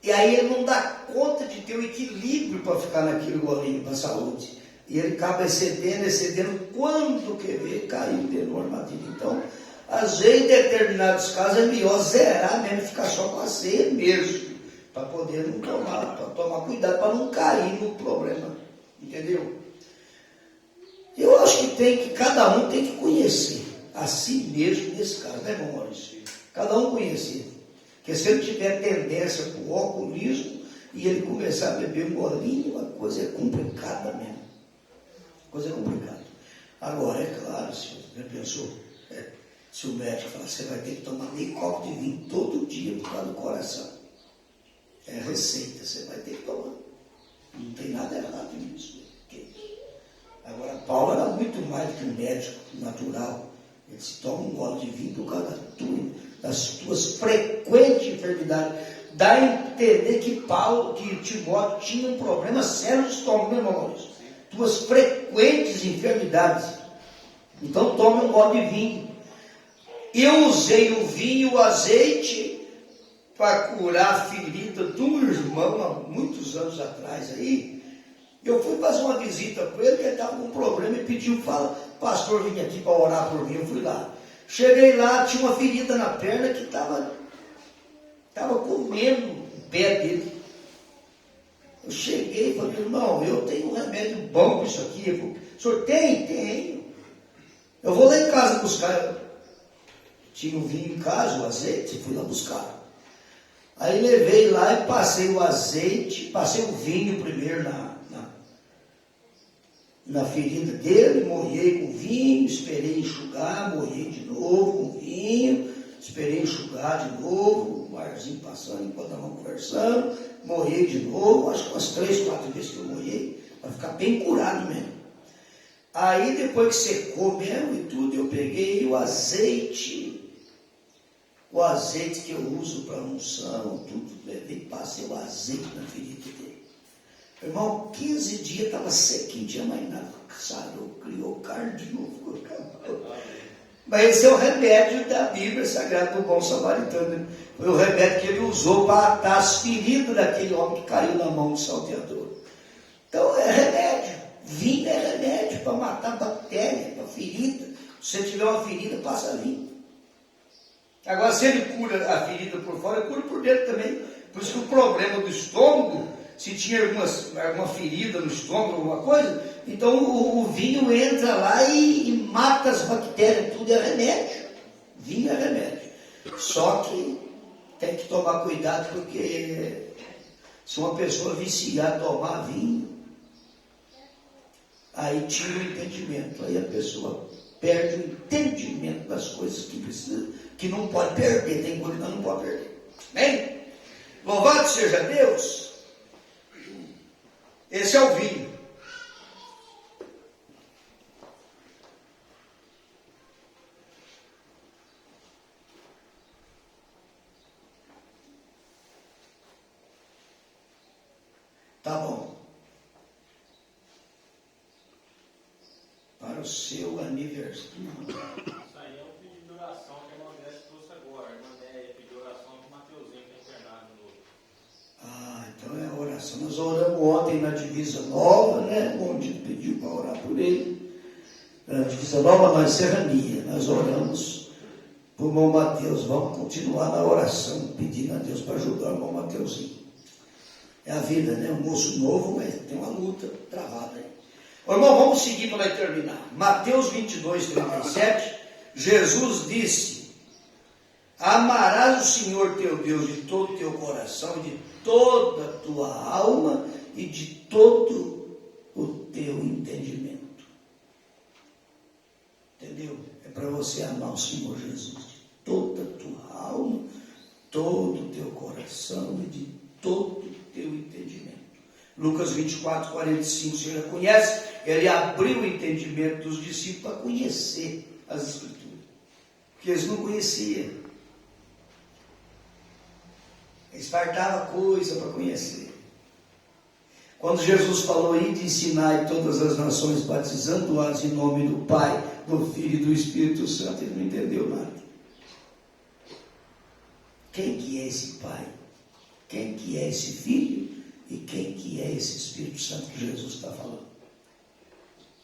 e aí ele não dá conta de ter o equilíbrio para ficar naquele golinho, para a saúde. E ele acaba excedendo, quando quer ver, caiu dentro de uma armadilha. Então, às vezes, em determinados casos, é melhor zerar mesmo, ficar só com a ceia mesmo, para poder não tomar, para tomar cuidado, para não cair no problema. Entendeu? Eu acho que cada um tem que conhecer a si mesmo nesse caso, né, irmão Maurício? Cada um conhecer. Porque se ele tiver tendência para o alcoolismo e ele começar a beber um golinho, a coisa é complicada mesmo. Coisa complicada. Agora, é claro, senhor, já pensou? Se o médico falar, você vai ter que tomar meio copo de vinho todo dia por causa do coração. É receita, você vai ter que tomar. Não tem nada errado nisso. Agora, Paulo era muito mais do que um médico natural. Ele se toma um gole de vinho por causa das tuas frequentes enfermidades. Dá a entender que Timóteo tinha um problema sério de estômago, meu irmão. Tuas frequentes enfermidades. Então, tome um gole de vinho. Eu usei o vinho e o azeite para curar a ferida de um irmão há muitos anos atrás aí. Eu fui fazer uma visita para ele, que ele estava com um problema e pediu, pastor, vim aqui para orar por mim. Eu fui lá. Cheguei lá, tinha uma ferida na perna que estava comendo o pé dele. Eu cheguei e falei, irmão, eu tenho um remédio bom para isso aqui. Ele falou, o senhor tem? Tenho. Eu vou lá em casa buscar. Tinha um vinho em casa, o azeite, fui lá buscar. Aí levei lá e passei o azeite, passei o vinho primeiro na ferida dele, molhei com vinho, esperei enxugar, molhei de novo com vinho, esperei enxugar de novo, o arzinho passando enquanto estavam conversando, molhei de novo, acho que umas 3, 4 vezes que eu molhei, para ficar bem curado mesmo. Aí depois que secou mesmo e tudo, eu peguei o azeite que eu uso para unção, tudo, levei, passei o azeite na ferida dele. Irmão, 15 dias estava sequinho, não tinha mais nada, sarou, criou carne de novo. Mas esse é o remédio da Bíblia Sagrada do Bom Samaritano. Né? Foi o remédio que ele usou para atar as feridas daquele homem que caiu na mão do salteador. Então é remédio, vinho é remédio para matar bactéria, para ferida. Se você tiver uma ferida, passa vinho. Agora, se ele cura a ferida por fora, ele cura por dentro também. Por isso que o problema do estômago, se tinha alguma ferida no estômago, alguma coisa, então o vinho entra lá e mata as bactérias, tudo é remédio. Vinho é remédio. Só que tem que tomar cuidado, porque se uma pessoa viciar a tomar vinho, aí tira o entendimento, aí a pessoa perde o entendimento das coisas que precisa, que não pode perder, tem coisa que não pode perder. Amém? Louvado seja Deus! Esse é o vinho. Tá bom. Para o seu aniversário. Isso aí é um pedido de oração que a Mandé trouxe agora. A Mandé pediu oração para o Mateuzinho, que é internado no outro. Ah, então é a oração. Nós oramos ontem na Divisa Nova, né? Onde pediu para orar por ele. Na Divisa Nova, na Serrania. Nós oramos por irmão Mateus. Vamos continuar na oração, pedindo a Deus para ajudar o irmão Mateuzinho. É a vida, né? Um moço novo, mas tem uma luta travada aí. Ô, irmão, vamos seguir para terminar. Mateus 22, 37. Jesus disse: amarás o Senhor teu Deus de todo o teu coração, e de toda a tua alma e de todo o teu entendimento. Entendeu? É para você amar o Senhor Jesus de toda a tua alma, todo o teu coração e de todo o teu entendimento. Lucas 24, 45, você já conhece? Ele abriu o entendimento dos discípulos para conhecer as Escrituras, porque eles não conheciam. Eles faltava coisa para conhecer. Quando Jesus falou, ide ensinar todas as nações, batizando-as em nome do Pai, do Filho e do Espírito Santo, ele não entendeu nada. quem que é esse Pai, quem que é esse Filho e quem que é esse Espírito Santo que Jesus está falando.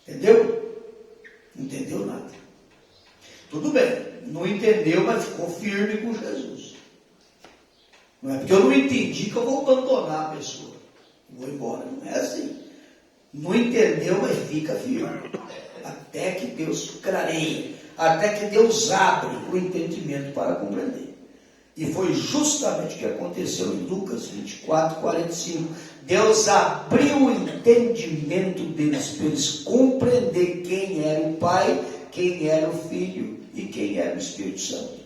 Entendeu? Não entendeu nada. Tudo bem, não entendeu, mas ficou firme com Jesus. Não é porque eu não entendi que eu vou abandonar a pessoa, vou embora, não é assim. Não entendeu, mas fica firme, até que Deus clareie, até que Deus abre o entendimento para compreender. E foi justamente o que aconteceu em Lucas 24, 45. Deus abriu o entendimento deles, para eles compreender quem era o Pai, quem era o Filho e quem era o Espírito Santo.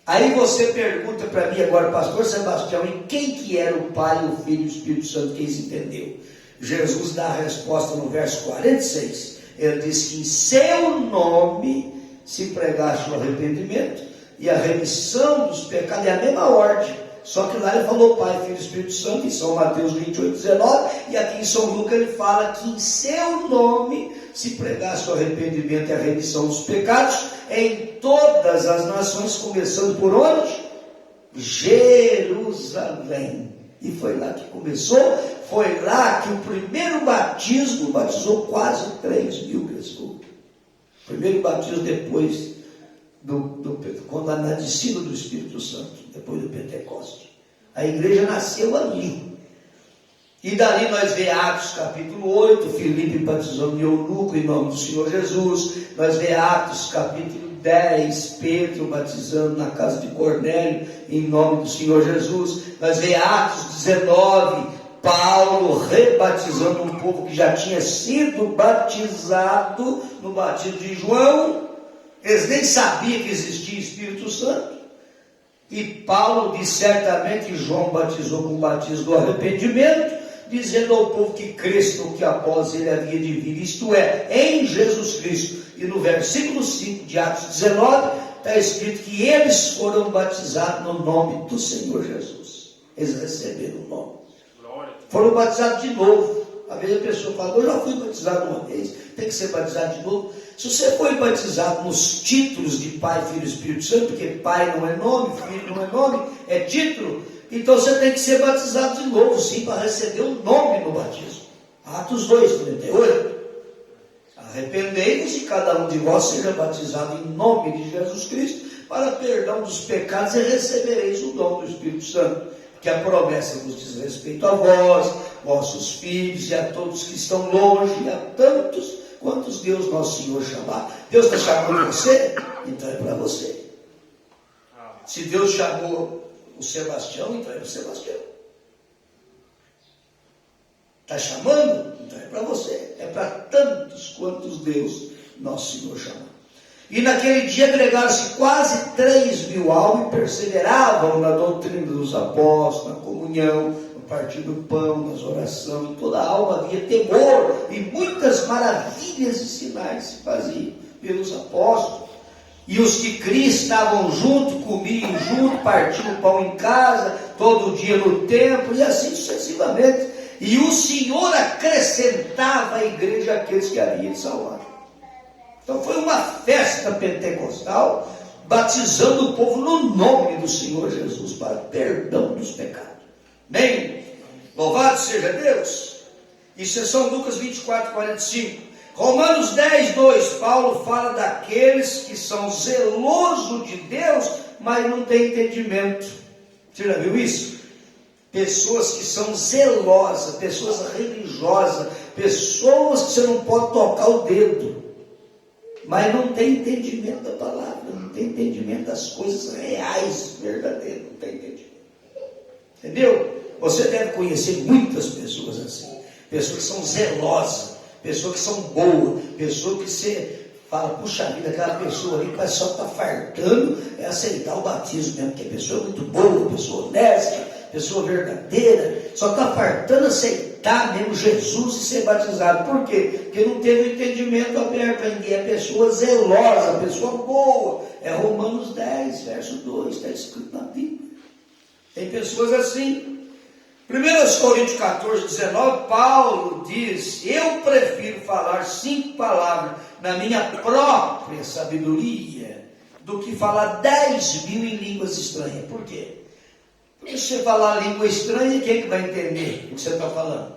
Aí você pergunta para mim agora, pastor Sebastião, e quem que era o Pai, o Filho e o Espírito Santo que eles entenderam? Jesus dá a resposta no verso 46. Ele diz que em seu nome se pregasse o arrependimento e a remissão dos pecados, é a mesma ordem, só que lá ele falou Pai, Filho e Espírito Santo, em São Mateus 28, 19, e aqui em São Lucas ele fala que em seu nome se pregasse o arrependimento e a remissão dos pecados em todas as nações, começando por onde? Jerusalém. E foi lá que começou, foi lá que o primeiro batismo batizou quase 3.000 pessoas. O primeiro batismo depois quando na descida do Espírito Santo, depois do Pentecostes. A igreja nasceu ali. E dali nós vemos Atos capítulo 8, Filipe batizando eunuco em nome do Senhor Jesus. Nós vemos Atos capítulo 10, Pedro batizando na casa de Cornélio em nome do Senhor Jesus. Nós vemos Atos 19, Paulo rebatizando um povo que já tinha sido batizado no batismo de João. Eles nem sabiam que existia Espírito Santo. E Paulo diz certamente que João batizou com o batismo do arrependimento, dizendo ao povo que cresce no que após ele havia de vir, isto é, em Jesus Cristo. E no versículo 5 de Atos 19, está escrito que eles foram batizados no nome do Senhor Jesus. Eles receberam o nome. Foram batizados de novo. Às vezes a pessoa fala, eu já fui batizado uma vez, tem que ser batizado de novo. Se você foi batizado nos títulos de Pai, Filho e Espírito Santo, porque Pai não é nome, Filho não é nome, é título, então você tem que ser batizado de novo, sim, para receber o nome no batismo. Atos 2, 38. Arrependei-vos e cada um de vós seja batizado em nome de Jesus Cristo, para perdão dos pecados, e recebereis o dom do Espírito Santo. Que a promessa vos diz respeito a vós, vossos filhos e a todos que estão longe, e a tantos quantos Deus nosso Senhor chamar. Deus está chamando você? Então é para você. Se Deus chamou o Sebastião, então é para o Sebastião. Está chamando? Então é para você. É para tantos quantos Deus nosso Senhor chamar. E naquele dia agregaram-se quase 3.000 almas e perseveravam na doutrina dos apóstolos, na comunhão, no partir do pão, nas orações. Em toda a alma havia temor, e muitas maravilhas e sinais se faziam pelos apóstolos. E os que criam estavam junto, comiam junto, partiam o pão em casa, todo dia no templo, e assim sucessivamente. E o Senhor acrescentava à igreja aqueles que haviam de salvar. Então foi uma festa pentecostal, batizando o povo no nome do Senhor Jesus, para perdão dos pecados. Bem, louvado seja Deus. Isso é São Lucas 24, 45. Romanos 10, 2, Paulo fala daqueles que são zelosos de Deus, mas não têm entendimento. Você já viu isso? Pessoas que são zelosas, pessoas religiosas, pessoas que você não pode tocar o dedo, mas não tem entendimento da palavra, não tem entendimento das coisas reais, verdadeiras, não tem entendimento. Entendeu? Você deve conhecer muitas pessoas assim, pessoas que são zelosas, pessoas que são boas, pessoas que você fala, puxa vida, aquela pessoa ali que só está fartando é aceitar o batismo mesmo, porque a pessoa é muito boa, pessoa honesta, pessoa verdadeira, só está fartando aceitar mesmo Jesus e ser batizado. Por quê? Porque não teve o entendimento aberto ainda. É pessoa zelosa, pessoa boa. É Romanos 10, verso 2, está escrito na Bíblia. Tem pessoas assim. 1 Coríntios 14, 19, Paulo diz, eu prefiro falar 5 palavras na minha própria sabedoria do que falar 10 mil em línguas estranhas. Por quê? Porque se você falar língua estranha, quem é que vai entender o que você está falando?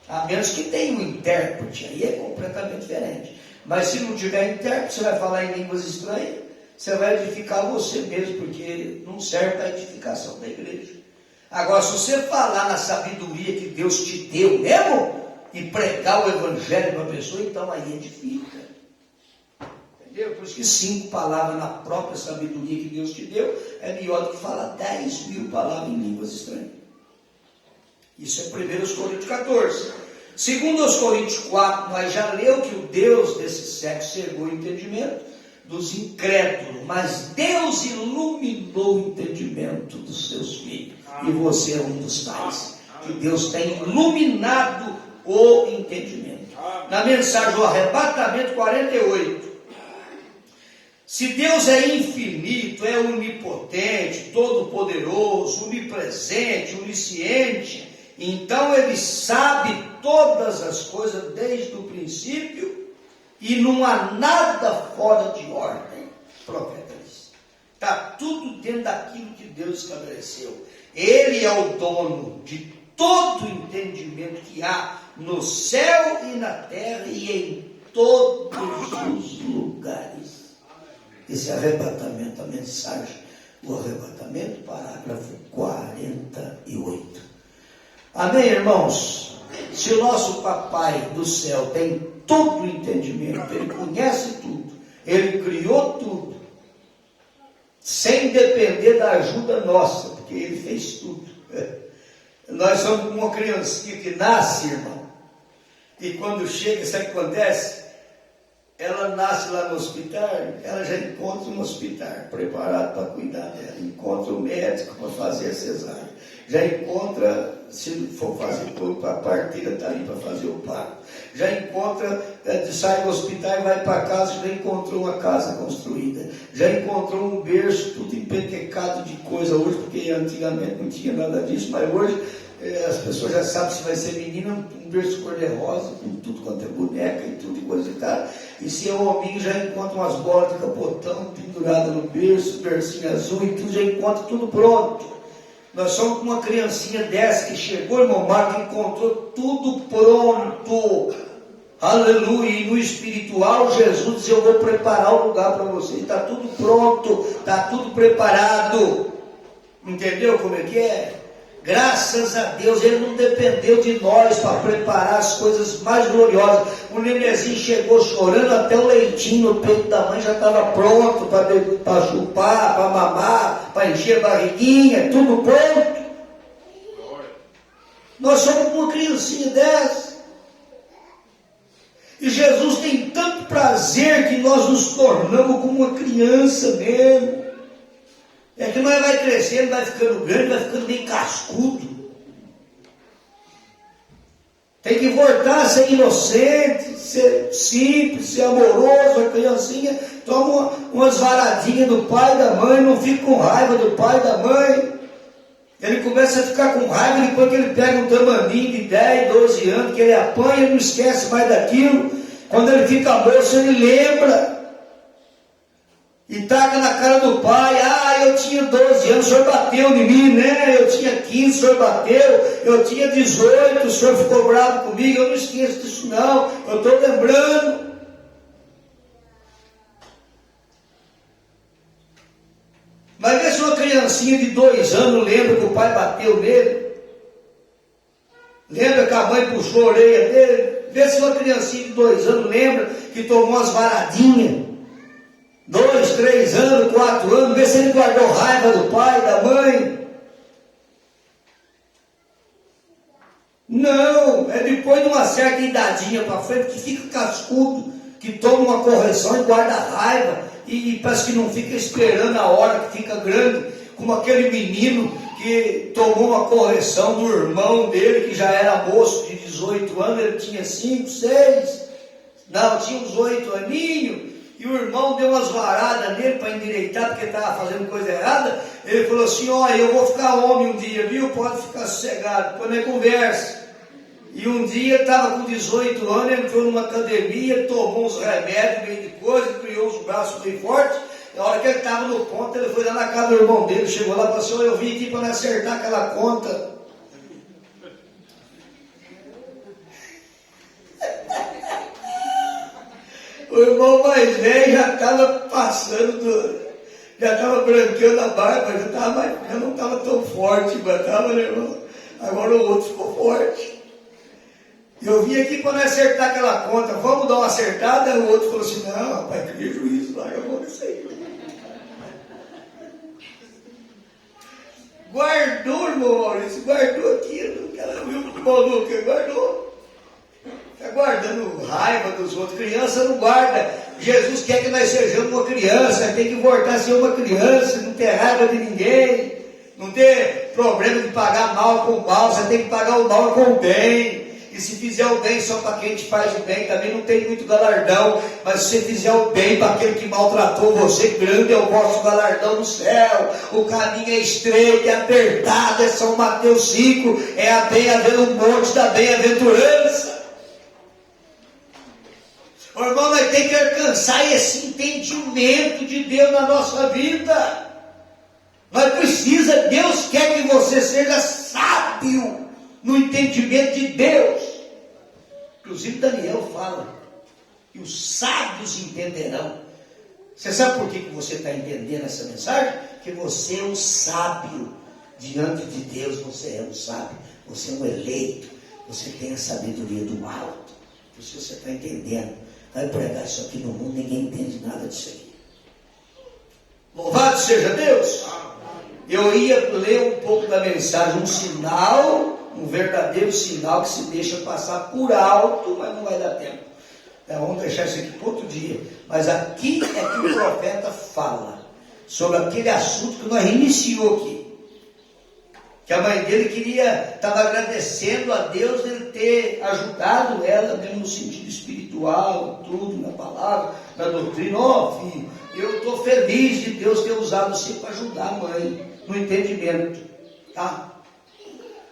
A menos que tenha um intérprete, aí é completamente diferente. Mas se não tiver intérprete, você vai falar em línguas estranhas, você vai edificar você mesmo, porque não serve para a edificação da igreja. Agora, se você falar na sabedoria que Deus te deu mesmo, e pregar o evangelho para a pessoa, então aí edifica. Entendeu? Por isso que 5 palavras na própria sabedoria que Deus te deu é melhor do que falar 10 mil palavras em línguas estranhas. Isso é 1 Coríntios 14. Segundo os Coríntios 4, nós já leu que o Deus desse século cegou o entendimento dos incrédulos, mas Deus iluminou o entendimento dos seus filhos. E você é um dos tais. Que Deus tem iluminado o entendimento. Na mensagem do arrebatamento 48. Se Deus é infinito, é onipotente, todo-poderoso, onipresente, onisciente, então Ele sabe todas as coisas desde o princípio e não há nada fora de ordem. Profeta diz. Está tudo dentro daquilo que Deus estabeleceu. Ele é o dono de todo o entendimento que há no céu e na terra e em todos os lugares. Esse arrebatamento, a mensagem, o arrebatamento, parágrafo 48. Amém, irmãos? Se o nosso papai do céu tem todo o entendimento, ele conhece tudo, ele criou tudo, sem depender da ajuda nossa, porque ele fez tudo. Nós somos como uma criancinha que nasce, irmão, e quando chega, sabe o que acontece? Ela nasce lá no hospital, ela já encontra um hospital preparado para cuidar dela, encontra o médico para fazer a cesárea, já encontra, se for fazer a parteira está ali para fazer o parto, já encontra, sai do hospital e vai para casa, já encontrou uma casa construída, já encontrou um berço tudo empentecado de coisa hoje, porque antigamente não tinha nada disso, mas hoje as pessoas já sabem se vai ser menina, um berço cor-de-rosa, com tudo quanto é boneca e tudo e coisa e tal. E se é homem, já encontra umas bolas de capotão penduradas no berço, bercinho azul e tudo, já encontra tudo pronto. Nós somos uma criancinha dessa que chegou, irmão Marco, e encontrou tudo pronto. Aleluia. E no espiritual, Jesus disse: eu vou preparar o lugar para você. Está tudo pronto, está tudo preparado. Entendeu como é que é? Graças a Deus, Ele não dependeu de nós para preparar as coisas mais gloriosas. O nenenzinho chegou chorando, até o leitinho no peito da mãe já estava pronto para chupar, para mamar, para encher a barriguinha, tudo pronto. Nós somos uma criancinha dessa. E Jesus tem tanto prazer que nós nos tornamos como uma criança mesmo. É que nós vai crescendo, vai ficando grande, vai ficando bem cascudo. Tem que voltar a ser inocente, ser simples, ser amoroso. A criancinha toma umas varadinhas do pai e da mãe, não fica com raiva do pai e da mãe. Ele começa a ficar com raiva depois que ele pega um tamaninho de 10, 12 anos, que ele apanha e não esquece mais daquilo. Quando ele fica moço, ele lembra. E taca na cara do pai: ah, eu tinha 12 anos, o senhor bateu em mim, né? Eu tinha 15, o senhor bateu. Eu tinha 18, o senhor ficou bravo comigo. Eu não esqueço disso não, eu estou lembrando. Mas vê se uma criancinha de 2 anos lembra que o pai bateu nele. Lembra que a mãe puxou a orelha dele. Vê se uma criancinha de 2 anos lembra que tomou umas varadinhas. 2, 3 anos, 4 anos, vê se ele guardou raiva do pai, da mãe. Não, é depois de uma certa idadinha para frente que fica cascudo, que toma uma correção e guarda raiva, e parece que não fica esperando a hora que fica grande, como aquele menino que tomou uma correção do irmão dele, que já era moço de 18 anos, ele tinha 5, 6, não, tinha uns 8 aninhos, e o irmão deu umas varadas nele para endireitar, porque estava fazendo coisa errada. Ele falou assim: olha, eu vou ficar homem um dia, viu? Pode ficar sossegado, depois nós conversa. E um dia estava com 18 anos, entrou numa academia, tomou uns remédios, meio de coisa, criou os braços bem fortes. Na hora que ele estava no ponto, ele foi lá na casa do irmão dele, chegou lá e falou assim: eu vim aqui para acertar aquela conta. O irmão mais velho já estava passando, já estava branqueando a barba, já não estava tão forte, mas estava, né, irmão? Agora o outro ficou forte. E eu vim aqui para acertar aquela conta, vamos dar uma acertada? O outro falou assim: não, rapaz, cria juízo, larga a mão disso aí. Guardou, irmão Maurício, guardou aquilo, cara viu muito maluco, guardou. Está guardando raiva dos outros. Criança não guarda. Jesus quer que nós sejamos uma criança, tem que voltar a ser uma criança, não ter raiva de ninguém, não ter problema de pagar mal com mal, você tem que pagar o mal com o bem. E se fizer o bem só para quem te faz o bem, também não tem muito galardão. Mas se você fizer o bem para aquele que maltratou você, grande é o vosso galardão no céu. O caminho é estreito, é apertado, é São Mateus 5, é a o monte da bem-aventurança. O irmão, nós temos que alcançar esse entendimento de Deus na nossa vida. Nós precisamos, Deus quer que você seja sábio no entendimento de Deus. Inclusive Daniel fala que os sábios entenderão. Você sabe por que você está entendendo essa mensagem? Que você é um sábio. Diante de Deus você é um sábio. Você é um eleito. Você tem a sabedoria do alto. Por isso você está entendendo. Vai pregar isso aqui no mundo, ninguém entende nada disso aí. Louvado seja Deus! Eu ia ler um pouco da mensagem, um sinal, um verdadeiro sinal que se deixa passar por alto, mas não vai dar tempo. Vamos deixar isso aqui para outro dia. Mas aqui é que o profeta fala sobre aquele assunto que nós iniciou aqui. Que a mãe dele estava agradecendo a Deus dele ter ajudado ela mesmo no sentido espiritual, tudo, na palavra, na doutrina. Filho, eu estou feliz de Deus ter usado você para ajudar a mãe no entendimento, tá?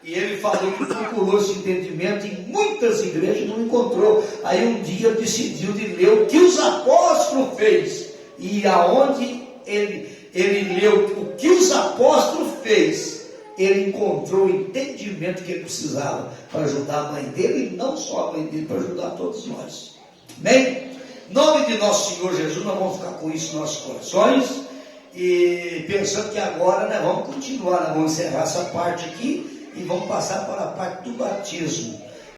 E ele falou que procurou esse entendimento em muitas igrejas e não encontrou. Aí um dia decidiu de ler o que os apóstolos fez. E aonde ele leu o que os apóstolos fez, ele encontrou o entendimento que ele precisava para ajudar a mãe dele, e não só a mãe dele, para ajudar todos nós. Amém? Em nome de nosso Senhor Jesus, nós vamos ficar com isso nos nossos corações, e pensando que agora nós vamos continuar, nós vamos encerrar essa parte aqui, e vamos passar para a parte do batismo.